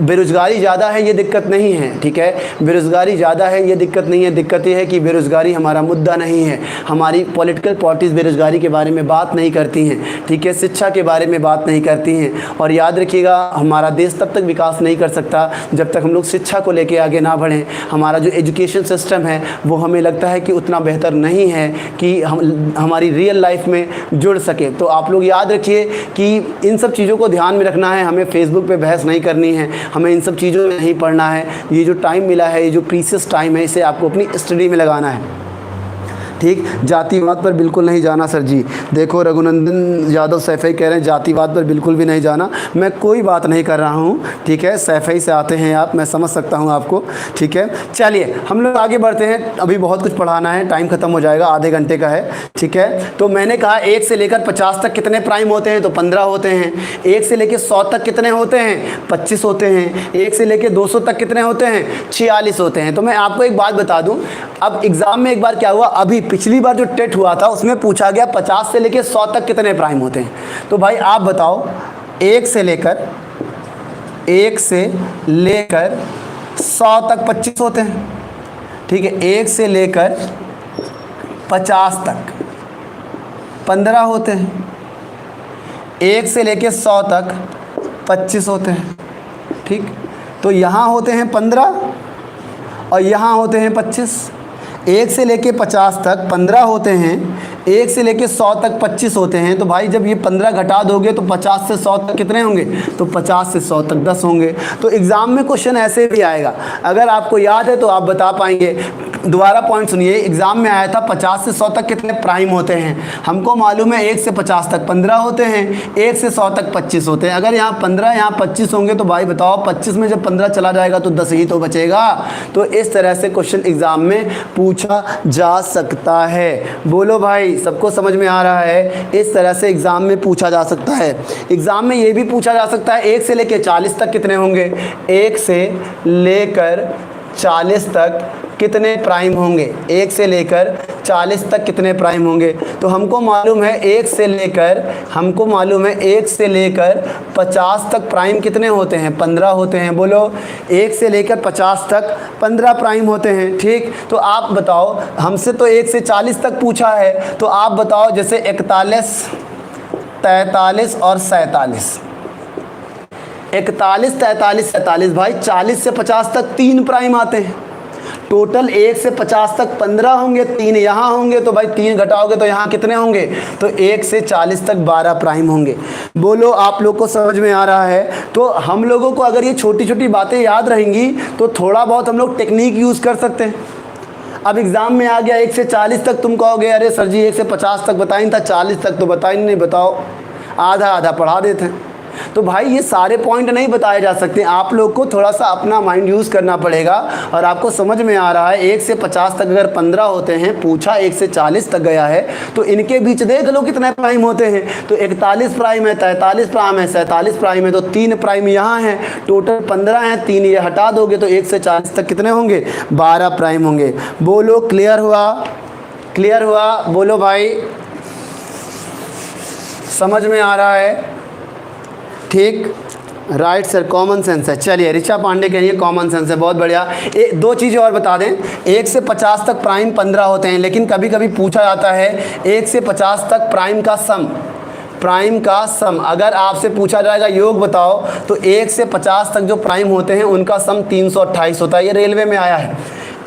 बेरोज़गारी ज़्यादा है, ये दिक्कत नहीं है। ठीक है, बेरोज़गारी ज़्यादा है, ये दिक्कत नहीं है। दिक्कत ये है कि बेरोज़गारी हमारा मुद्दा नहीं है। हमारी पॉलिटिकल पार्टीज़ बेरोज़गारी के बारे में बात नहीं करती हैं। ठीक है, शिक्षा के बारे में बात नहीं करती हैं। और याद रखिएगा, हमारा देश तब तक विकास नहीं कर सकता जब तक हम लोग शिक्षा को लेके आगे ना बढ़ें। हमारा जो एजुकेशन सिस्टम है वो हमें लगता है कि उतना बेहतर नहीं है कि हम हमारी रियल लाइफ में जुड़ सके। तो आप लोग याद रखिए कि इन सब चीज़ों को ध्यान में रखना है। हमें फेसबुक पे बहस नहीं करनी है, हमें इन सब चीज़ों में नहीं पढ़ना है। ये जो टाइम मिला है, ये जो प्रीशियस टाइम है, इसे आपको अपनी स्टडी में लगाना है। ठीक, जातिवाद पर बिल्कुल नहीं जाना सर जी। देखो रघुनंदन यादव सैफई कह रहे हैं जातिवाद पर बिल्कुल भी नहीं जाना। मैं कोई बात नहीं कर रहा हूँ। ठीक है, सैफई से आते हैं आप, मैं समझ सकता हूँ आपको। ठीक है, चलिए हम लोग आगे बढ़ते हैं। अभी बहुत कुछ पढ़ाना है, टाइम ख़त्म हो जाएगा, आधे घंटे का है। ठीक है, तो मैंने कहा 1 से लेकर 50 तक कितने प्राइम होते हैं, तो 15 होते हैं। 1 से लेकर 100 तक कितने होते हैं, 25 होते हैं। 1 से लेकर 200 तक कितने होते हैं, 46 होते हैं। तो मैं आपको एक बात बता दूँ, अब एग्ज़ाम में एक बार क्या हुआ, अभी पिछली बार जो टेट हुआ था उसमें पूछा गया 50 से लेकर 100 तक कितने प्राइम होते हैं। तो भाई आप बताओ, 1 से लेकर 100 तक 25 होते हैं। ठीक है, 1 से लेकर 50 तक 15 होते हैं। 1 से लेकर 100 तक 25 होते हैं। ठीक, तो यहाँ होते हैं 15 और यहाँ होते हैं 25। 1 से लेके 50 तक 15 होते हैं, 1 से लेके 100 तक 25 होते हैं। तो भाई जब ये 15 घटा दोगे तो 50 से 100 तक कितने होंगे, तो 50 से 100 तक 10 होंगे। तो एग्ज़ाम में क्वेश्चन ऐसे भी आएगा, अगर आपको याद है तो आप बता पाएंगे। दोबारा पॉइंट सुनिए, एग्ज़ाम में आया था 50 से 100 तक कितने प्राइम होते हैं। हमको मालूम है 1 से 50 तक 15 होते हैं, 1 से 100 तक 25 होते हैं। अगर यहाँ 15 यहाँ 25 होंगे तो भाई बताओ 25 में जब 15 चला जाएगा तो 10 ही तो बचेगा। तो इस तरह से क्वेश्चन एग्ज़ाम में पूछा जा सकता है। बोलो भाई, सबको समझ में आ रहा है? इस तरह से एग्ज़ाम में पूछा जा सकता है। एग्ज़ाम में ये भी पूछा जा सकता है 1 से लेकर 40 तक कितने होंगे, 1 से लेकर 40 तक कितने प्राइम होंगे, 1 से लेकर 40 तक कितने प्राइम होंगे। तो हमको मालूम है 1 से लेकर 50 तक प्राइम कितने होते हैं, 15 होते हैं। बोलो, 1 से लेकर 50 तक 15 प्राइम होते हैं। ठीक, तो आप बताओ, हमसे तो 1 से 40 तक पूछा है, तो आप बताओ जैसे 41, 43 और 47। 41, 43, 47 भाई 40 से 50 तक 3 प्राइम आते हैं। टोटल 1 से 50 तक 15 होंगे, 3 यहाँ होंगे, तो भाई 3 घटाओगे तो यहाँ कितने होंगे, तो 1 से 40 तक 12 प्राइम होंगे। बोलो, आप लोग को समझ में आ रहा है? तो हम लोगों को अगर ये छोटी छोटी बातें याद रहेंगी तो थोड़ा बहुत हम लोग टेक्निक यूज़ कर सकते हैं। अब एग्ज़ाम में आ गया 1 से 40 तक, तुम कहोगे अरे सर जी 1 से 50 तक बताई था, 40 तक तो बताई नहीं। बताओ, आधा आधा पढ़ा देते हैं। तो भाई ये सारे पॉइंट नहीं बताए जा सकते, आप लोग को थोड़ा सा अपना माइंड यूज़ करना पड़ेगा। और आपको समझ में आ रहा है 1 से 50 तक अगर 15 होते हैं, पूछा 1 से 40 तक गया है, तो इनके बीच देख लो कितने प्राइम होते हैं। तो 41 प्राइम है, 43 प्राइम है, 47 प्राइम है, तो 3 प्राइम यहाँ हैं। टोटल 15 हैं, 3 ये हटा दोगे तो 1 से 40 तक कितने होंगे, 12 प्राइम होंगे। बोलो, क्लियर हुआ? क्लियर हुआ? बोलो भाई, समझ में आ रहा है? ठीक, राइट सर, कॉमन सेंस है। चलिए, ऋचा पांडे कह रही है कॉमन सेंस है, बहुत बढ़िया। 2 चीज़ें और बता दें, 1 से 50 तक प्राइम 15 होते हैं, लेकिन कभी कभी पूछा जाता है 1 से 50 तक प्राइम का सम। अगर आपसे पूछा जाएगा योग बताओ, तो 1 से 50 तक जो प्राइम होते हैं उनका सम 328 होता है। ये रेलवे में आया है।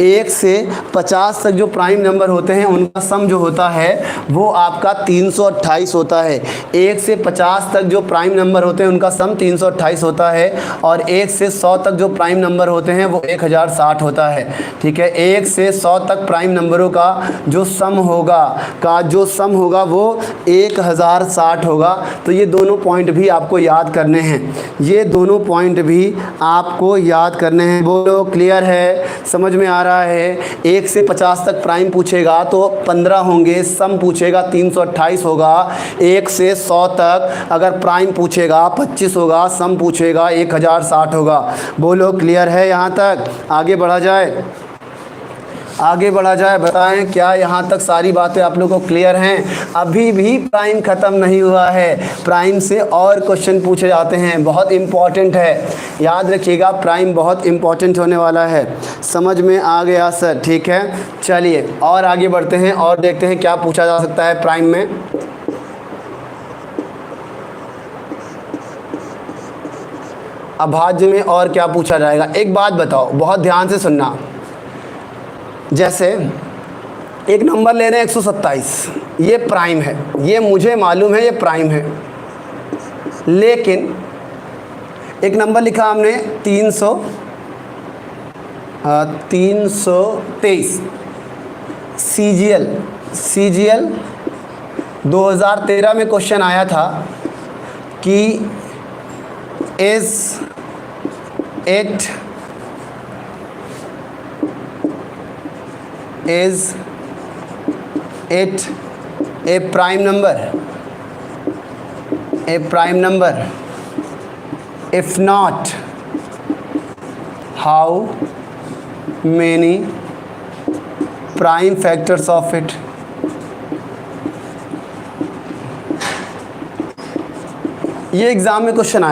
1 से 50 तक जो प्राइम नंबर होते हैं उनका सम जो होता है वो आपका 328 होता है। 1 से 50 तक जो प्राइम नंबर होते हैं उनका सम 328 होता है, और 1 से 100 तक जो प्राइम नंबर होते हैं वो 1060 होता है। ठीक है, 1 से 100 तक प्राइम नंबरों का जो सम होगा वो 1060 होगा। तो ये दोनों पॉइंट भी आपको याद करने हैं, ये दोनों पॉइंट भी आपको याद करने हैं। बोलो क्लियर है, समझ में आ रहा है? 1 से 50 तक प्राइम पूछेगा तो 15 होंगे, सम पूछेगा 328 होगा। 1 से 100 तक अगर प्राइम पूछेगा 25 होगा, सम पूछेगा 1060 होगा। बोलो क्लियर है? यहाँ तक आगे बढ़ा जाए, आगे बढ़ा जाए। बताएं क्या यहाँ तक सारी बातें आप लोगों को क्लियर हैं? अभी भी प्राइम ख़त्म नहीं हुआ है, प्राइम से और क्वेश्चन पूछे जाते हैं, बहुत इम्पॉर्टेंट है, याद रखिएगा। प्राइम बहुत इम्पॉर्टेंट होने वाला है। समझ में आ गया सर? ठीक है, चलिए और आगे बढ़ते हैं और देखते हैं क्या पूछा जा सकता है प्राइम में। अभाज्य में और क्या पूछा जाएगा? एक बात बताओ, बहुत ध्यान से सुनना। जैसे एक नंबर ले रहे हैं 127, ये प्राइम है, ये मुझे मालूम है ये प्राइम है, लेकिन एक नंबर लिखा हमने 323 CGL 2013 में क्वेश्चन आया था कि is it A prime number? If not, how many prime factors of it? ये एग्ज़ाम में क्वेश्चन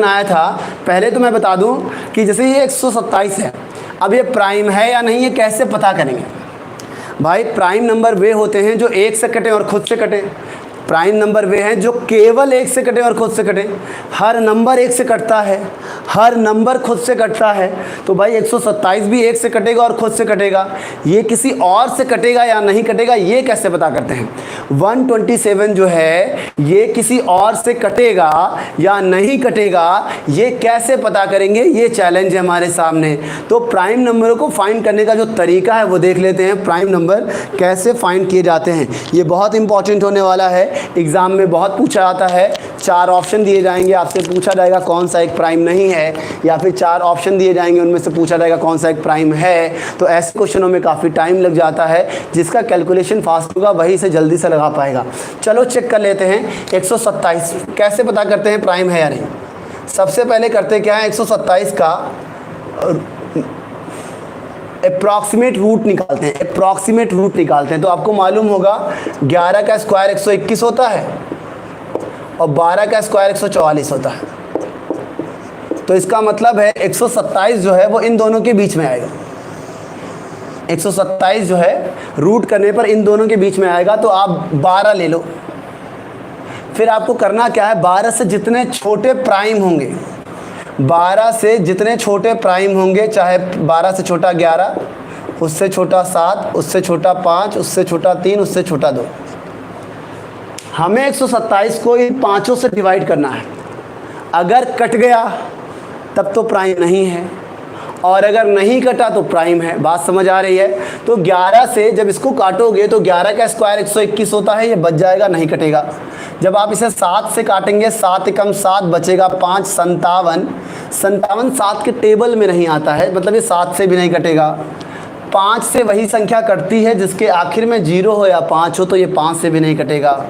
आया था, पहले तो मैं बता दूं कि जैसे ये 127 है, अब ये प्राइम है या नहीं, ये कैसे पता करेंगे? भाई प्राइम नंबर वे होते हैं जो 1 से कटें और खुद से कटें। प्राइम नंबर वे हैं जो केवल 1 से कटे और खुद से कटे। हर नंबर 1 से कटता है, हर नंबर खुद से कटता है। तो भाई 127 भी 1 से कटेगा और खुद से कटेगा, ये किसी और से कटेगा या नहीं कटेगा ये कैसे पता करते हैं? 127 जो है ये किसी और से कटेगा या नहीं कटेगा ये कैसे पता करेंगे? ये चैलेंज है हमारे सामने। तो प्राइम नंबरों को फाइंड करने का जो तरीका है वो देख लेते हैं, प्राइम नंबर कैसे फाइंड किए जाते हैं। ये बहुत इंपॉर्टेंट होने वाला है, एग्ज़ाम में बहुत पूछा जाता है। 4 ऑप्शन दिए जाएंगे, आपसे पूछा जाएगा कौन सा एक प्राइम नहीं है, या फिर 4 ऑप्शन दिए जाएंगे उनमें से पूछा जाएगा कौन सा एक प्राइम है। तो ऐसे क्वेश्चनों में काफ़ी टाइम लग जाता है, जिसका कैलकुलेशन फास्ट होगा वही से जल्दी से लगा पाएगा। चलो चेक कर लेते हैं 127 कैसे पता करते हैं प्राइम है या नहीं। सबसे पहले करते क्या है, 127 का अप्रॉक्सीमेट रूट निकालते हैं। तो आपको मालूम होगा 11 का स्क्वायर 121 होता है और 12 का स्क्वायर 144 होता है। तो इसका मतलब है 127 जो है वो इन दोनों के बीच में आएगा। 127 जो है रूट करने पर इन दोनों के बीच में आएगा। तो आप 12 ले लो, फिर आपको करना क्या है, 12 से जितने छोटे प्राइम होंगे, 12 से जितने छोटे प्राइम होंगे, चाहे 12 से छोटा 11, उससे छोटा 7, उससे छोटा 5, उससे छोटा 3, उससे छोटा 2, हमें 127 को इन पाँचों से डिवाइड करना है। अगर कट गया तब तो प्राइम नहीं है, और अगर नहीं कटा तो प्राइम है। बात समझ आ रही है? तो 11 से जब इसको काटोगे तो 11 का स्क्वायर 121 होता है, ये बच जाएगा, नहीं कटेगा। जब आप इसे 7 से काटेंगे, 7 एकम 7 बचेगा 5, 57। 7 के टेबल में नहीं आता है, मतलब ये 7 से भी नहीं कटेगा। 5 से वही संख्या कटती है जिसके आखिर में 0 हो या 5 हो, तो ये 5 से भी नहीं कटेगा।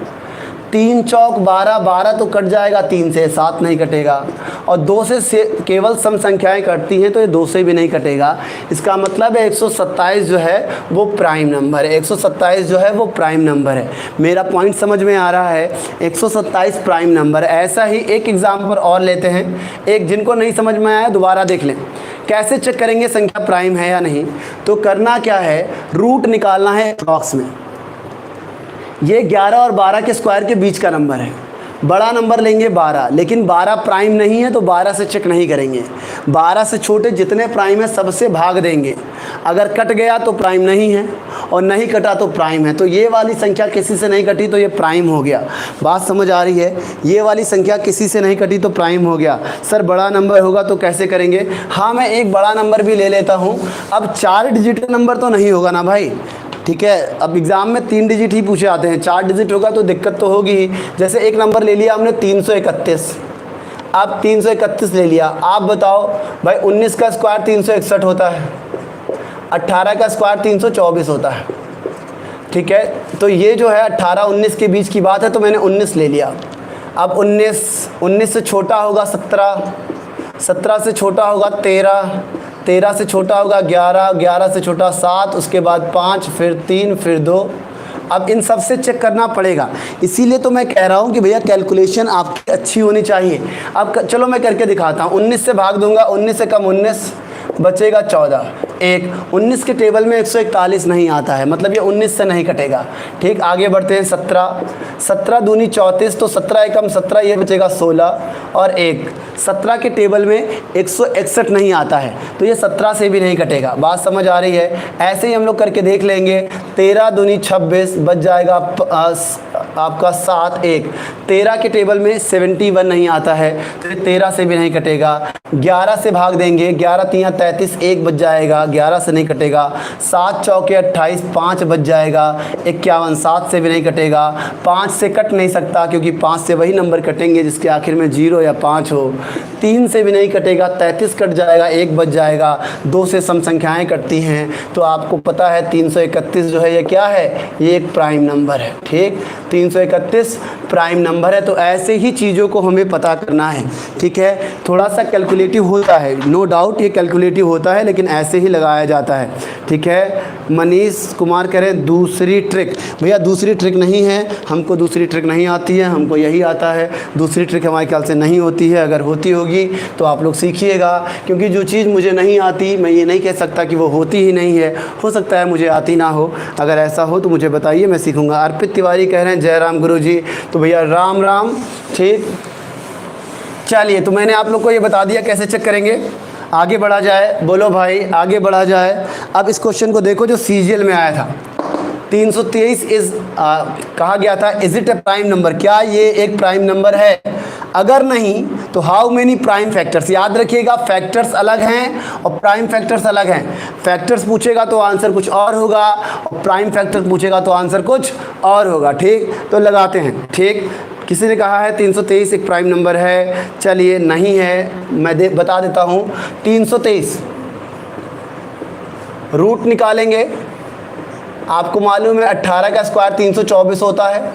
3 चौक 12, 12 तो कट जाएगा 3 से, 7 नहीं कटेगा। और 2 से केवल सम संख्याएं कटती हैं, तो ये 2 से भी नहीं कटेगा। इसका मतलब है 127 जो है वो प्राइम नंबर है। 127 जो है वो प्राइम नंबर है। मेरा पॉइंट समझ में आ रहा है? 127 प्राइम नंबर। ऐसा ही एक एग्जाम्पल और लेते हैं, एक जिनको नहीं समझ में आया दोबारा देख लें। कैसे चेक करेंगे संख्या प्राइम है या नहीं? तो करना क्या है, रूट निकालना है अप्रॉक्स में। ये 11 और 12 के स्क्वायर के बीच का नंबर है। बड़ा नंबर लेंगे 12, लेकिन 12 प्राइम नहीं है तो 12 से चेक नहीं करेंगे। 12 से छोटे जितने प्राइम है सबसे भाग देंगे, अगर कट गया तो प्राइम नहीं है और नहीं कटा तो प्राइम है। तो ये वाली संख्या किसी से नहीं कटी तो ये प्राइम हो गया। बात समझ आ रही है? ये वाली संख्या किसी से नहीं कटी तो प्राइम हो गया। सर बड़ा नंबर होगा तो कैसे करेंगे? हाँ, मैं एक बड़ा नंबर भी ले लेता हूँ। अब 4 डिजिट नंबर तो नहीं होगा ना भाई, ठीक है। अब एग्ज़ाम में 3 डिजिट ही पूछे आते हैं, 4 डिजिट होगा तो दिक्कत तो होगी ही। जैसे एक नंबर ले लिया हमने 331, आप 331 ले लिया। आप बताओ भाई 19 का स्क्वायर 361 होता है, 18 का स्क्वायर 324 होता है, ठीक है। तो ये जो है 18-19 के बीच की बात है तो मैंने 19 ले लिया। अब 19 से छोटा होगा 17, 17 से छोटा होगा 13, 13 से छोटा होगा 11, 11 से छोटा 7, उसके बाद 5, फिर 3, फिर 2। अब इन सब से चेक करना पड़ेगा, इसीलिए तो मैं कह रहा हूँ कि भैया कैलकुलेशन आपकी अच्छी होनी चाहिए। अब चलो मैं करके दिखाता हूँ। 19 से भाग दूंगा, 19 से कम 19, बचेगा 14। 19 के टेबल में 141 नहीं आता है, मतलब ये 19 से नहीं कटेगा। ठीक, आगे बढ़ते हैं। 17 दूनी 34, तो 17 एकम 17, ये बचेगा 16 और 1। 17 के टेबल में 161 नहीं आता है तो ये 17 से भी नहीं कटेगा। बात समझ आ रही है? ऐसे ही हम लोग करके देख लेंगे। 13 दूनी 26, बच जाएगा आपका 7, 1। 13 के टेबल में 71 नहीं आता है तो ये 13 से भी नहीं कटेगा। 11 से भाग देंगे, 11 तियाँ 33, 1 बच जाएगा, 11 से नहीं कटेगा। 7 चौके 28, 5 बच जाएगा, 51, 7 से भी नहीं कटेगा। 5 से कट नहीं सकता क्योंकि 5 से वही नंबर कटेंगे जिसके आखिर में 0 या 5 हो। 3 से भी नहीं कटेगा, 33 कट जाएगा, 1 बच जाएगा। 2 से सम संख्याएं कटती हैं तो आपको पता है 331 जो है ये क्या है? ये एक प्राइम नंबर है। ठीक, 331 प्राइम नंबर है। तो ऐसे ही चीज़ों को हमें पता करना है, ठीक है। थोड़ा सा कैलकुलेटिव होता है, नो डाउट ये कैलकुलेटिव होता है, लेकिन ऐसे ही लगाया जाता है, ठीक है। मनीष कुमार कह रहे हैं दूसरी ट्रिक। भैया दूसरी ट्रिक नहीं है, हमको दूसरी ट्रिक नहीं आती है, हमको यही आता है। दूसरी ट्रिक हमारे ख्याल से नहीं होती है, अगर होती होगी तो आप लोग सीखिएगा, क्योंकि जो चीज़ मुझे नहीं आती मैं ये नहीं कह सकता कि वो होती ही नहीं है, हो सकता है मुझे आती ना हो। अगर ऐसा हो तो मुझे बताइए, मैं सीखूंगा। अर्पित तिवारी कह रहे हैं जय राम गुरु जी। तो भैया राम राम। ठीक, चलिए, तो मैंने आप लोग को ये बता दिया कैसे चेक करेंगे। आगे बढ़ा जाए, बोलो भाई आगे बढ़ा जाए। अब इस क्वेश्चन को देखो जो सीजीएल में आया था। 323 कहा गया था is it A prime number, क्या ये एक प्राइम नंबर है? अगर नहीं तो हाउ मेनी प्राइम फैक्टर्स। याद रखिएगा फैक्टर्स अलग हैं और प्राइम फैक्टर्स अलग हैं। फैक्टर्स पूछेगा तो आंसर कुछ और होगा और प्राइम फैक्टर्स पूछेगा तो आंसर कुछ और होगा। ठीक, तो लगाते हैं। ठीक, किसी ने कहा है 323 एक प्राइम नंबर है, चलिए नहीं है, मैं बता देता हूँ। 323 रूट निकालेंगे, आपको मालूम है 18 का स्क्वायर 324 होता है,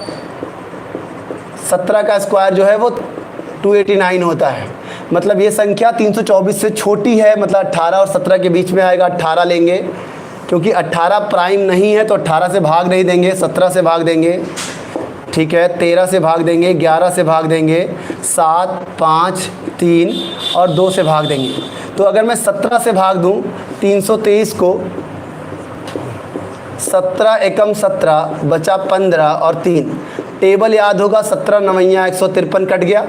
17 का स्क्वायर जो है वो 289 होता है। मतलब ये संख्या 324 से छोटी है, मतलब 18 और 17 के बीच में आएगा। 18 लेंगे, क्योंकि 18 प्राइम नहीं है तो 18 से भाग नहीं देंगे, 17 से भाग देंगे, ठीक है। 13 से भाग देंगे, 11 से भाग देंगे, 7, 5, 3 और 2 से भाग देंगे। तो अगर मैं 17 से भाग दूं 323 को, 17 एकम 17, बचा 15 और 3। टेबल याद होगा, 17 नवैया 153 कट गया,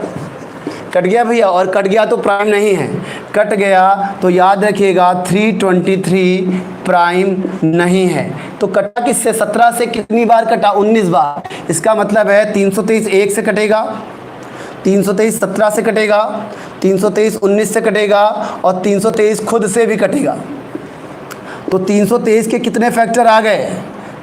कट गया भैया, और कट गया तो प्राइम नहीं है। कट गया तो याद रखिएगा 323 प्राइम नहीं है। तो कटा किससे? 17 से कितनी बार कटा? 19 बार। इसका मतलब है 323 1 से कटेगा, 323 17 से कटेगा, 323 19 से कटेगा और 323 खुद से भी कटेगा। तो 323 के कितने फैक्टर आ गए?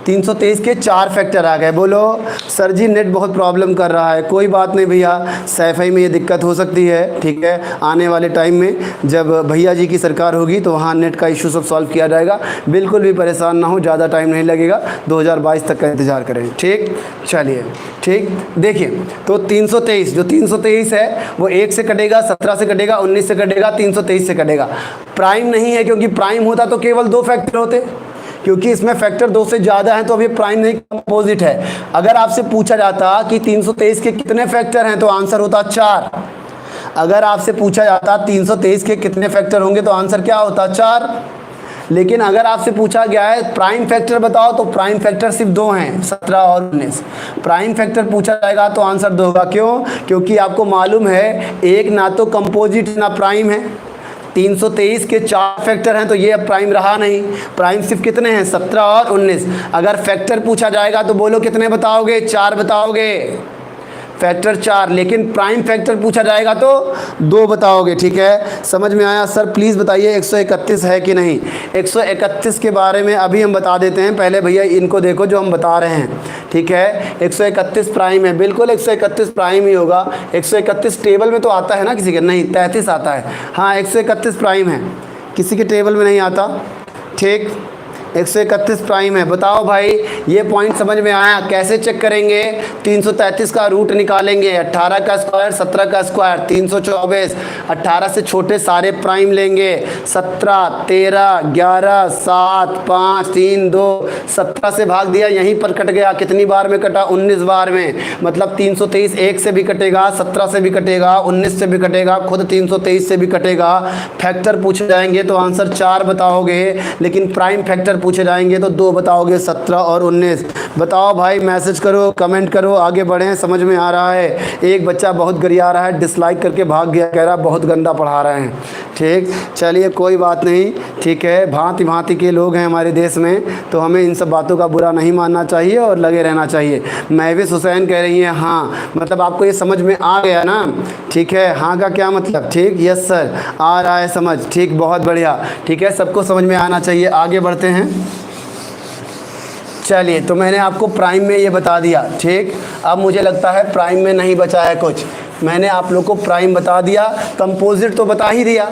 323 के 4 फैक्टर आ गए। बोलो सर जी नेट बहुत प्रॉब्लम कर रहा है। कोई बात नहीं भैया, सैफई में ये दिक्कत हो सकती है, ठीक है। आने वाले टाइम में जब भैया जी की सरकार होगी तो वहाँ नेट का इशू सब सॉल्व किया जाएगा। बिल्कुल भी परेशान ना हो, ज़्यादा टाइम नहीं लगेगा, 2022 तक का इंतज़ार करें। ठीक, चलिए ठीक, देखिए तो 323 जो 323 है वो 1 से कटेगा, 17 से कटेगा, 19 से कटेगा, 323 से कटेगा। प्राइम नहीं है, क्योंकि प्राइम होता तो केवल 2 फैक्टर होते, क्योंकि इसमें फैक्टर 2 से ज़्यादा है तो अब ये प्राइम नहीं, कंपोजिट है। अगर आपसे पूछा जाता कि 323 के कितने फैक्टर हैं तो आंसर होता 4। अगर आपसे पूछा जाता 323 के कितने फैक्टर होंगे तो आंसर क्या होता? 4। लेकिन अगर आपसे पूछा गया है प्राइम फैक्टर बताओ तो प्राइम फैक्टर सिर्फ 2 हैं, 17 और 19। प्राइम फैक्टर पूछा जाएगा तो आंसर 2 होगा। क्यों? क्योंकि आपको मालूम है एक ना तो कंपोजिट ना प्राइम है, 323 के 4 फैक्टर हैं तो ये अब प्राइम रहा नहीं। प्राइम सिर्फ कितने हैं, 17 और 19। अगर फैक्टर पूछा जाएगा तो बोलो कितने बताओगे, 4 बताओगे, फैक्टर 4। लेकिन प्राइम फैक्टर पूछा जाएगा तो 2 बताओगे। ठीक है, समझ में आया? सर प्लीज़ बताइए 131 है कि नहीं। 131 के बारे में अभी हम बता देते हैं, पहले भैया इनको देखो जो हम बता रहे हैं। ठीक है, 131 प्राइम है, बिल्कुल 131 प्राइम ही होगा। 131 टेबल में तो आता है ना किसी के, नहीं 33 आता है। हाँ 131 प्राइम है, किसी के टेबल में नहीं आता। ठीक, 131 प्राइम है। बताओ भाई, ये पॉइंट समझ में आया? कैसे चेक करेंगे? 333 का रूट निकालेंगे, 18 का स्क्वायर 17 का स्क्वायर 324, 18 से छोटे सारे प्राइम लेंगे, 17 13 11 7 5 3 2, 17 से भाग दिया, यहीं पर कट गया। कितनी बार में कटा? 19 बार में। मतलब 323 1 से भी कटेगा, 17 से भी कटेगा, 19 से भी कटेगा, खुद 323 से भी कटेगा। फैक्टर पूछे जाएंगे तो आंसर 4 बताओगे, लेकिन प्राइम फैक्टर पूछे जाएंगे तो 2 बताओगे, 17 और 19। बताओ भाई, मैसेज करो, कमेंट करो, आगे बढ़ें। समझ में आ रहा है? एक बच्चा बहुत गरिया रहा है, डिसलाइक करके भाग गया, कह रहा बहुत गंदा पढ़ा रहे हैं। ठीक, चलिए कोई बात नहीं। ठीक है, भांति भांति के लोग हैं हमारे देश में, तो हमें इन सब बातों का बुरा नहीं मानना चाहिए और लगे रहना चाहिए। महविश हुसैन कह रही हैं हाँ, मतलब आपको ये समझ में आ गया ना? ठीक है, हाँ का क्या मतलब? ठीक, यस सर, आ रहा है समझ। ठीक, बहुत बढ़िया। ठीक है, सबको समझ में आना चाहिए। आगे बढ़ते हैं। चलिए, तो मैंने आपको प्राइम में ये बता दिया। ठीक, अब मुझे लगता है प्राइम में नहीं बचा है कुछ। मैंने आप लोग को प्राइम बता दिया, कंपोजिट तो बता ही दिया,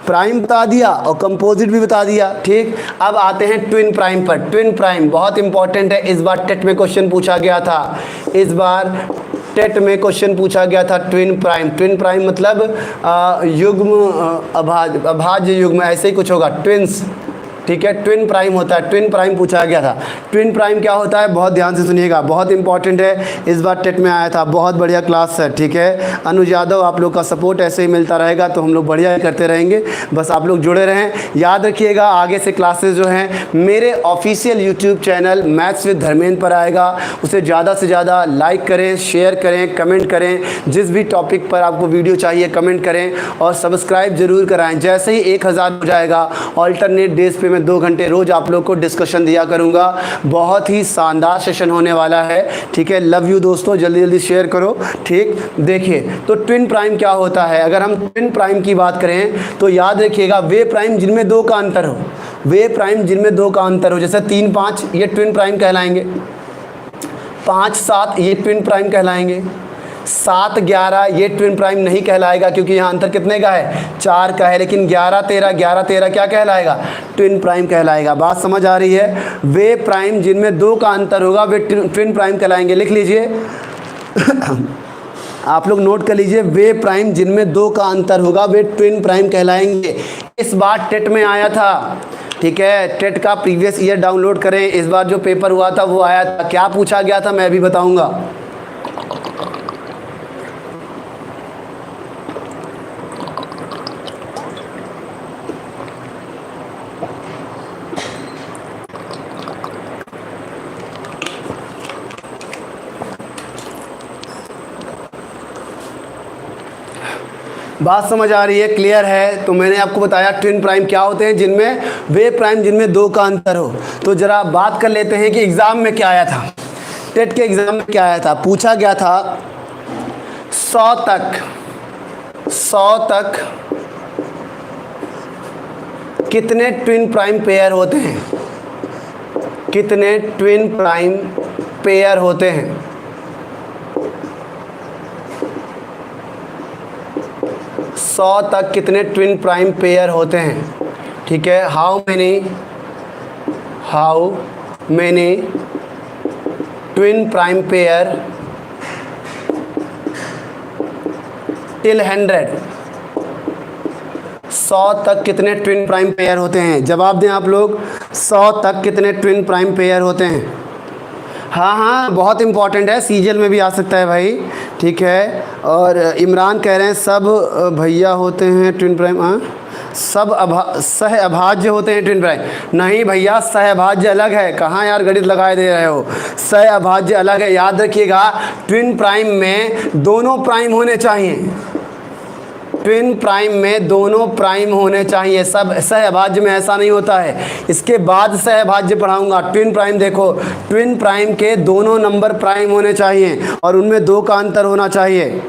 प्राइम बता दिया और कंपोजिट भी बता दिया। ठीक, अब आते हैं ट्विन प्राइम पर। ट्विन प्राइम बहुत इंपॉर्टेंट है, इस बार टेट में क्वेश्चन पूछा गया था। इस बार टेट में क्वेश्चन पूछा गया था ट्विन प्राइम। ट्विन प्राइम मतलब युग्म अभाज्य युग्म, ऐसे ही कुछ होगा, ट्विन्स। ठीक है, ट्विन प्राइम होता है। ट्विन प्राइम पूछा गया था। ट्विन प्राइम क्या होता है, बहुत ध्यान से सुनिएगा, बहुत इंपॉर्टेंट है, इस बार टेट में आया था। बहुत बढ़िया क्लास है। ठीक है, अनुज यादव, आप लोग का सपोर्ट ऐसे ही मिलता रहेगा तो हम लोग बढ़िया ही करते रहेंगे, बस आप लोग जुड़े रहें। याद रखिएगा, आगे से क्लासेस जो हैं मेरे official YouTube channel maths with Dharmendra पर आएगा। उसे ज़्यादा से ज़्यादा लाइक करें, शेयर करें, कमेंट करें। जिस भी टॉपिक पर आपको वीडियो चाहिए कमेंट करें और सब्सक्राइब जरूर कराएँ। जैसे ही 1000 हो जाएगा, ऑल्टरनेट डेज पे मैं 2 घंटे रोज आप लोग को डिस्कशन दिया करूंगा। बहुत ही शानदार सेशन होने वाला है। ठीक है, लव यू दोस्तों, जल्दी जल्दी शेयर करो। ठीक, देखिए तो ट्विन प्राइम क्या होता है। अगर हम ट्विन प्राइम की बात करें तो याद रखिएगा, वे प्राइम जिनमें 2 का अंतर हो, वे प्राइम जिनमें 2 का अंतर हो, जैसे 3 5 ये ट्विन प्राइम कहलाएंगे, 5 7 ये ट्विन प्राइम कहलाएंगे, 7 11 ये ट्विन प्राइम नहीं कहलाएगा क्योंकि यहाँ अंतर कितने का है, 4 का है। लेकिन 11 13 क्या कहलाएगा, ट्विन प्राइम कहलाएगा। बात समझ आ रही है? वे प्राइम जिनमें 2 का अंतर होगा वे ट्विन प्राइम कहलाएंगे। लिख लीजिए आप लोग नोट कर लीजिए, वे प्राइम जिनमें 2 का अंतर होगा वे ट्विन प्राइम कहलाएंगे। इस बार टेट में आया था। ठीक है, टेट का प्रीवियस ईयर डाउनलोड करें, इस बार जो पेपर हुआ था वो आया था। क्या पूछा गया था मैं भी बताऊंगा। बात समझ आ रही है, क्लियर है? तो मैंने आपको बताया ट्विन प्राइम क्या होते हैं, जिनमें वे प्राइम जिनमें 2 का अंतर हो। तो जरा बात कर लेते हैं कि एग्जाम में क्या आया था। टेट के एग्जाम में क्या आया था, पूछा गया था 100 तक कितने ट्विन प्राइम पेयर होते हैं, कितने ट्विन प्राइम पेयर होते हैं। 100 तक कितने ट्विन प्राइम पेयर होते हैं। ठीक है, how many twin prime pair till 100। 100 तक कितने ट्विन प्राइम पेयर होते हैं, जवाब दें आप लोग। 100 तक कितने ट्विन प्राइम पेयर होते हैं। हाँ, बहुत इंपॉर्टेंट है, सीजीएल में भी आ सकता है भाई। ठीक है, और इमरान कह रहे हैं सब भैया होते हैं ट्विन प्राइम। हाँ, सब सहअभाज्य होते हैं ट्विन प्राइम। नहीं भैया, सहअभाज्य अलग है, कहाँ यार गणित लगाए दे रहे हो। सहअभाज्य अलग है। याद रखिएगा, ट्विन प्राइम में दोनों प्राइम होने चाहिए, ट्विन प्राइम में दोनों प्राइम होने चाहिए। सब सहभाज्य में ऐसा नहीं होता है, इसके बाद सहभाज्य पढ़ाऊंगा। ट्विन प्राइम देखो, ट्विन प्राइम के दोनों नंबर प्राइम होने चाहिए और उनमें 2 का अंतर होना चाहिए।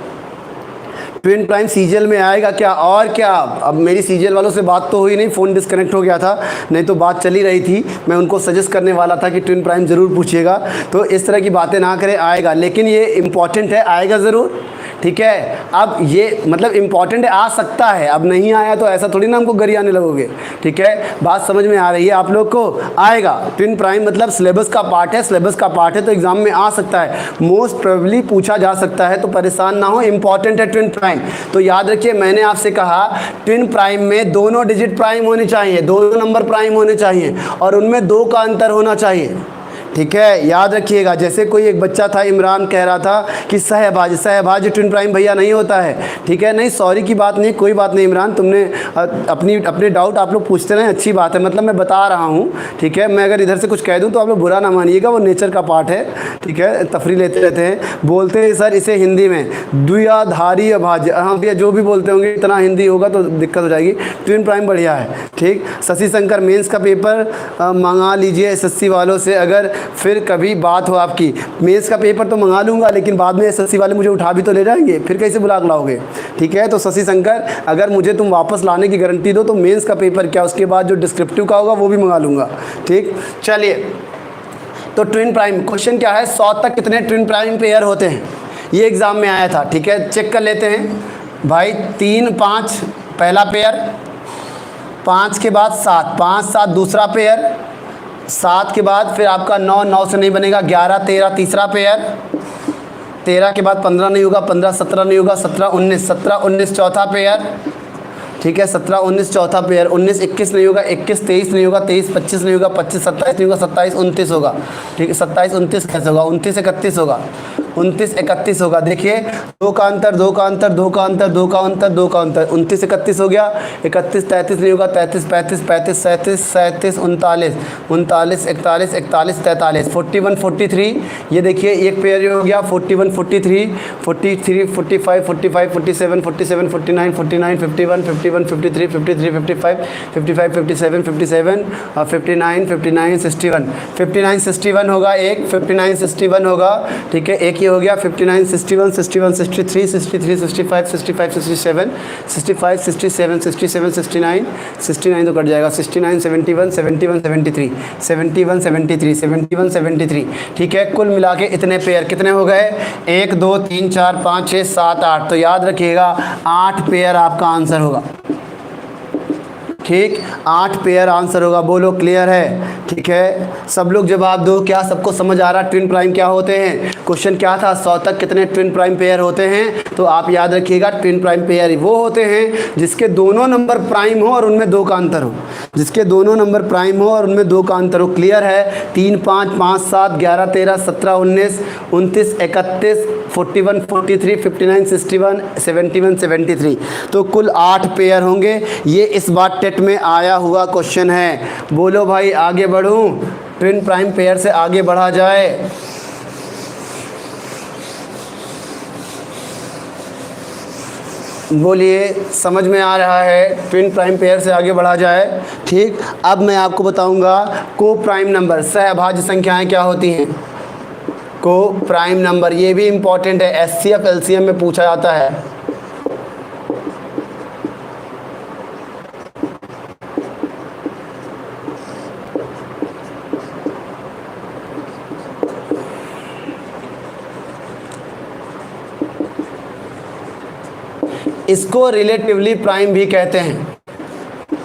ट्विन प्राइम सीजीएल में आएगा क्या? और क्या, अब मेरी सीजीएल वालों से बात तो हुई नहीं, फ़ोन डिस्कनेक्ट हो गया था, नहीं तो बात चली रही थी। मैं उनको सजेस्ट करने वाला था कि ट्विन प्राइम ज़रूर पूछिएगा, तो इस तरह की बातें ना करें, आएगा। लेकिन ये इम्पॉर्टेंट है, आएगा ज़रूर, ठीक है। अब ये मतलब इम्पॉर्टेंट है, आ सकता है, अब नहीं आया तो ऐसा थोड़ी ना हमको गरियाने लगोगे, ठीक है। बात समझ में आ रही है आप लोग को? आएगा। ट्विन प्राइम मतलब सिलेबस का पार्ट है, सिलेबस का पार्ट है तो एग्जाम में आ सकता है, मोस्ट प्रोबेबली पूछा जा सकता है, तो परेशान ना हो, इंपॉर्टेंट है ट्विन प्राइम। तो याद रखिए, मैंने आपसे कहा ट्विन प्राइम में दोनों डिजिट प्राइम होने चाहिए, दोनों नंबर प्राइम होने चाहिए और उनमें 2 का अंतर होना चाहिए, ठीक है। याद रखिएगा, जैसे कोई एक बच्चा था, इमरान कह रहा था कि सहभाज्य ट्विन प्राइम भैया नहीं होता है, ठीक है। नहीं, सॉरी की बात नहीं, कोई बात नहीं इमरान, तुमने अपने डाउट आप लोग पूछते रहे, अच्छी बात है, मतलब मैं बता रहा हूँ, ठीक है। मैं अगर इधर से कुछ कह दूँ तो आप लोग बुरा ना मानिएगा, वो नेचर का पार्ट है, ठीक है। तफरी लेते रहते हैं, बोलते हैं सर इसे हिंदी में द्विआधारी अभाज्य। हाँ भैया, जो भी बोलते होंगे, इतना हिंदी होगा तो दिक्कत हो जाएगी। ट्विन प्राइम बढ़िया है, ठीक। शशि शंकर, मेंस का पेपर मंगा लीजिए एसएससी वालों से, अगर फिर कभी बात हो आपकी। मेंस का पेपर तो मंगा लूँगा, लेकिन बाद में एसएससी वाले मुझे उठा भी तो ले जाएंगे, फिर कैसे बुला लाओगे, ठीक है। तो शशि शंकर, अगर मुझे तुम वापस लाने की गारंटी दो तो मेंस का पेपर क्या, उसके बाद जो डिस्क्रिप्टिव का होगा वो भी मंगा लूँगा, ठीक। चलिए, तो ट्विन प्राइम क्वेश्चन क्या है, 100 तक कितने ट्विन प्राइम पेयर होते हैं, ये एग्ज़ाम में आया था, ठीक है। चेक कर लेते हैं भाई। 3 5 पहला पेयर, 5 के बाद 7, 5 7 दूसरा पेयर, 7 के बाद फिर आपका 9, 9 से नहीं बनेगा, 11 13 तीसरा पेयर, 13 के बाद 15 नहीं होगा, 15 17 नहीं होगा, 17 19, 17 19 चौथा पेयर, ठीक है। 17 19 चौथा पेयर, 19 21 नहीं होगा, 21 23 नहीं होगा, 23 25 नहीं होगा, 25 27 नहीं होगा, 27 29 होगा, ठीक है। 27 29 कैसे होगा, 29 31 होगा, 29 31 होगा। देखिए, 2 का अंतर, 2 का अंतर, 2 का अंतर, 2 का अंतर, 2 का अंतर, 29 31 हो गया। 31 33 नहीं होगा, 33 35 35 37 37 39 39 41 41 43 41 43। ये देखिए एक पेयर ये हो गया, 41 43 43 45 45 47 47 49 49 51 51 53 53 55 55 57 57 और 59 59 61 59 61 होगा, एक 59 61 होगा, ठीक है। एक हो गया 59 61 61 63 63 65 65 67 65 67 67 69 69 तो कट जाएगा, 69 71 71 73 71 73 71 73, ठीक है। कुल मिला के इतने पेयर कितने हो गए, 1 2 3 4 5 6 7 8। तो याद रखिएगा 8 पेयर आपका आंसर होगा, ठीक। 8 पेयर आंसर होगा। बोलो क्लियर है, ठीक है। सब लोग जवाब दो, क्या सबको समझ आ रहा ट्विन प्राइम क्या होते हैं? क्वेश्चन क्या था, 100 तक कितने ट्विन प्राइम पेयर होते हैं? तो आप याद रखिएगा ट्विन प्राइम पेयर वो होते हैं जिसके दोनों नंबर प्राइम हो और उनमें 2 का अंतर हो, जिसके दोनों नंबर प्राइम हो और उनमें 2 का अंतर हो। क्लियर है? 3 5 5 7 11 13 17 19 29 31 41 43 59 61 71 73। तो कुल 8 पेयर होंगे। ये इस बार टेट में आया हुआ क्वेश्चन है। बोलो भाई आगे बढ़ूं, ट्विन प्राइम पेयर से आगे बढ़ा जाए। बोलिए समझ में आ रहा है? ट्विन प्राइम पेयर से आगे बढ़ा जाए, ठीक। अब मैं आपको बताऊंगा को प्राइम नंबर, सहभाज्य संख्याएं क्या होती हैं। को प्राइम नंबर, ये भी इम्पॉर्टेंट है, एचसीएफ एलसीएम में पूछा जाता है। इसको रिलेटिवली प्राइम भी कहते हैं,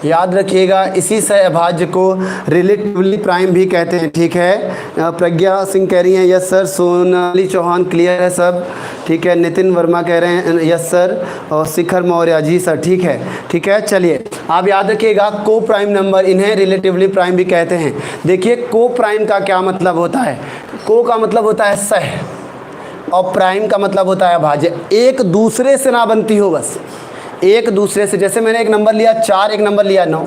याद रखिएगा। इसी सहभाज्य को रिलेटिवली प्राइम भी कहते हैं, ठीक है। प्रज्ञा सिंह कह रही हैं yes sir. Sonali Chauhan clear है सब, ठीक है। नितिन वर्मा कह रहे हैं यस सर। और शिखर मौर्य जी सर, ठीक है, ठीक है। चलिए आप याद रखिएगा को प्राइम नंबर, इन्हें रिलेटिवली प्राइम भी कहते हैं। देखिए को प्राइम का क्या मतलब होता है। को का मतलब होता है सह और प्राइम का मतलब होता है भाज्य। एक दूसरे से ना बनती हो, बस एक दूसरे से। जैसे मैंने एक नंबर लिया 4, एक नंबर लिया 9,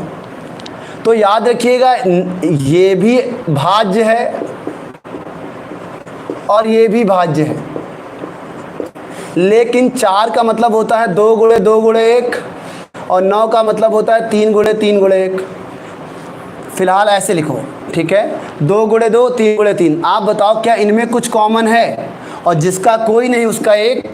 तो याद रखिएगा ये भी भाज्य है और ये भी भाज्य है। लेकिन 4 का मतलब होता है 2 गुणे 2 गुणे 1 और 9 का मतलब होता है 3 गुणे 3 गुणे 1। फिलहाल ऐसे लिखो, ठीक है, 2 गुणे 2 3 गुणे 3। आप बताओ क्या इनमें कुछ कॉमन है? और जिसका कोई नहीं उसका 1,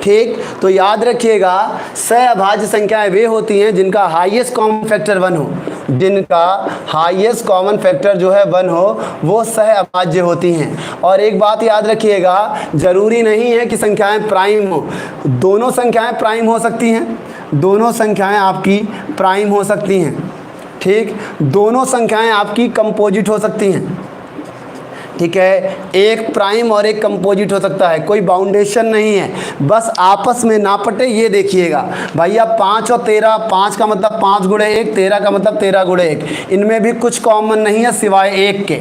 ठीक। तो याद रखिएगा सहअभाज्य संख्याएं वे होती हैं जिनका हाईएस्ट कॉमन फैक्टर 1 हो, जिनका हाईएस्ट कॉमन फैक्टर जो है 1 हो, वो सहअभाज्य होती हैं। और एक बात याद रखिएगा, जरूरी नहीं है कि संख्याएं प्राइम हो, दोनों संख्याएं प्राइम हो सकती हैं, दोनों संख्याएं आपकी प्राइम हो सकती हैं, ठीक। दोनों संख्याएं आपकी कंपोजिट हो सकती हैं, ठीक है, एक प्राइम और एक कंपोजिट हो सकता है, कोई बाउंडेशन नहीं है, बस आपस में ना पटे ये देखिएगा। भैया 5 और 13, 5 का मतलब 5 गुणे 1, 13 का मतलब 13 गुणे 1, इनमें भी कुछ कॉमन नहीं है सिवाय 1 के,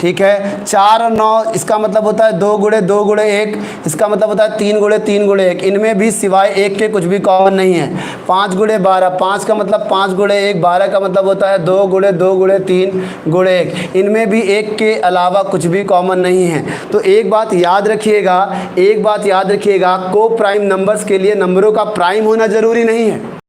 ठीक है। 4 और 9 इसका मतलब होता है 2 गुणे 2 गुणे 1, इसका मतलब होता है 3 गुणे 3 गुणे 1, इनमें भी सिवाय 1 के कुछ भी कॉमन नहीं है। 5 गुणे 12, 5 का मतलब 5 गुणे 1, 12 का मतलब होता है 2 गुणे 2 गुणे 3 गुणे 1, इनमें भी 1 के अलावा कुछ भी कॉमन नहीं है। तो एक बात याद रखिएगा, एक बात याद रखिएगा, को प्राइम नंबर्स के लिए नंबरों का प्राइम होना जरूरी नहीं है।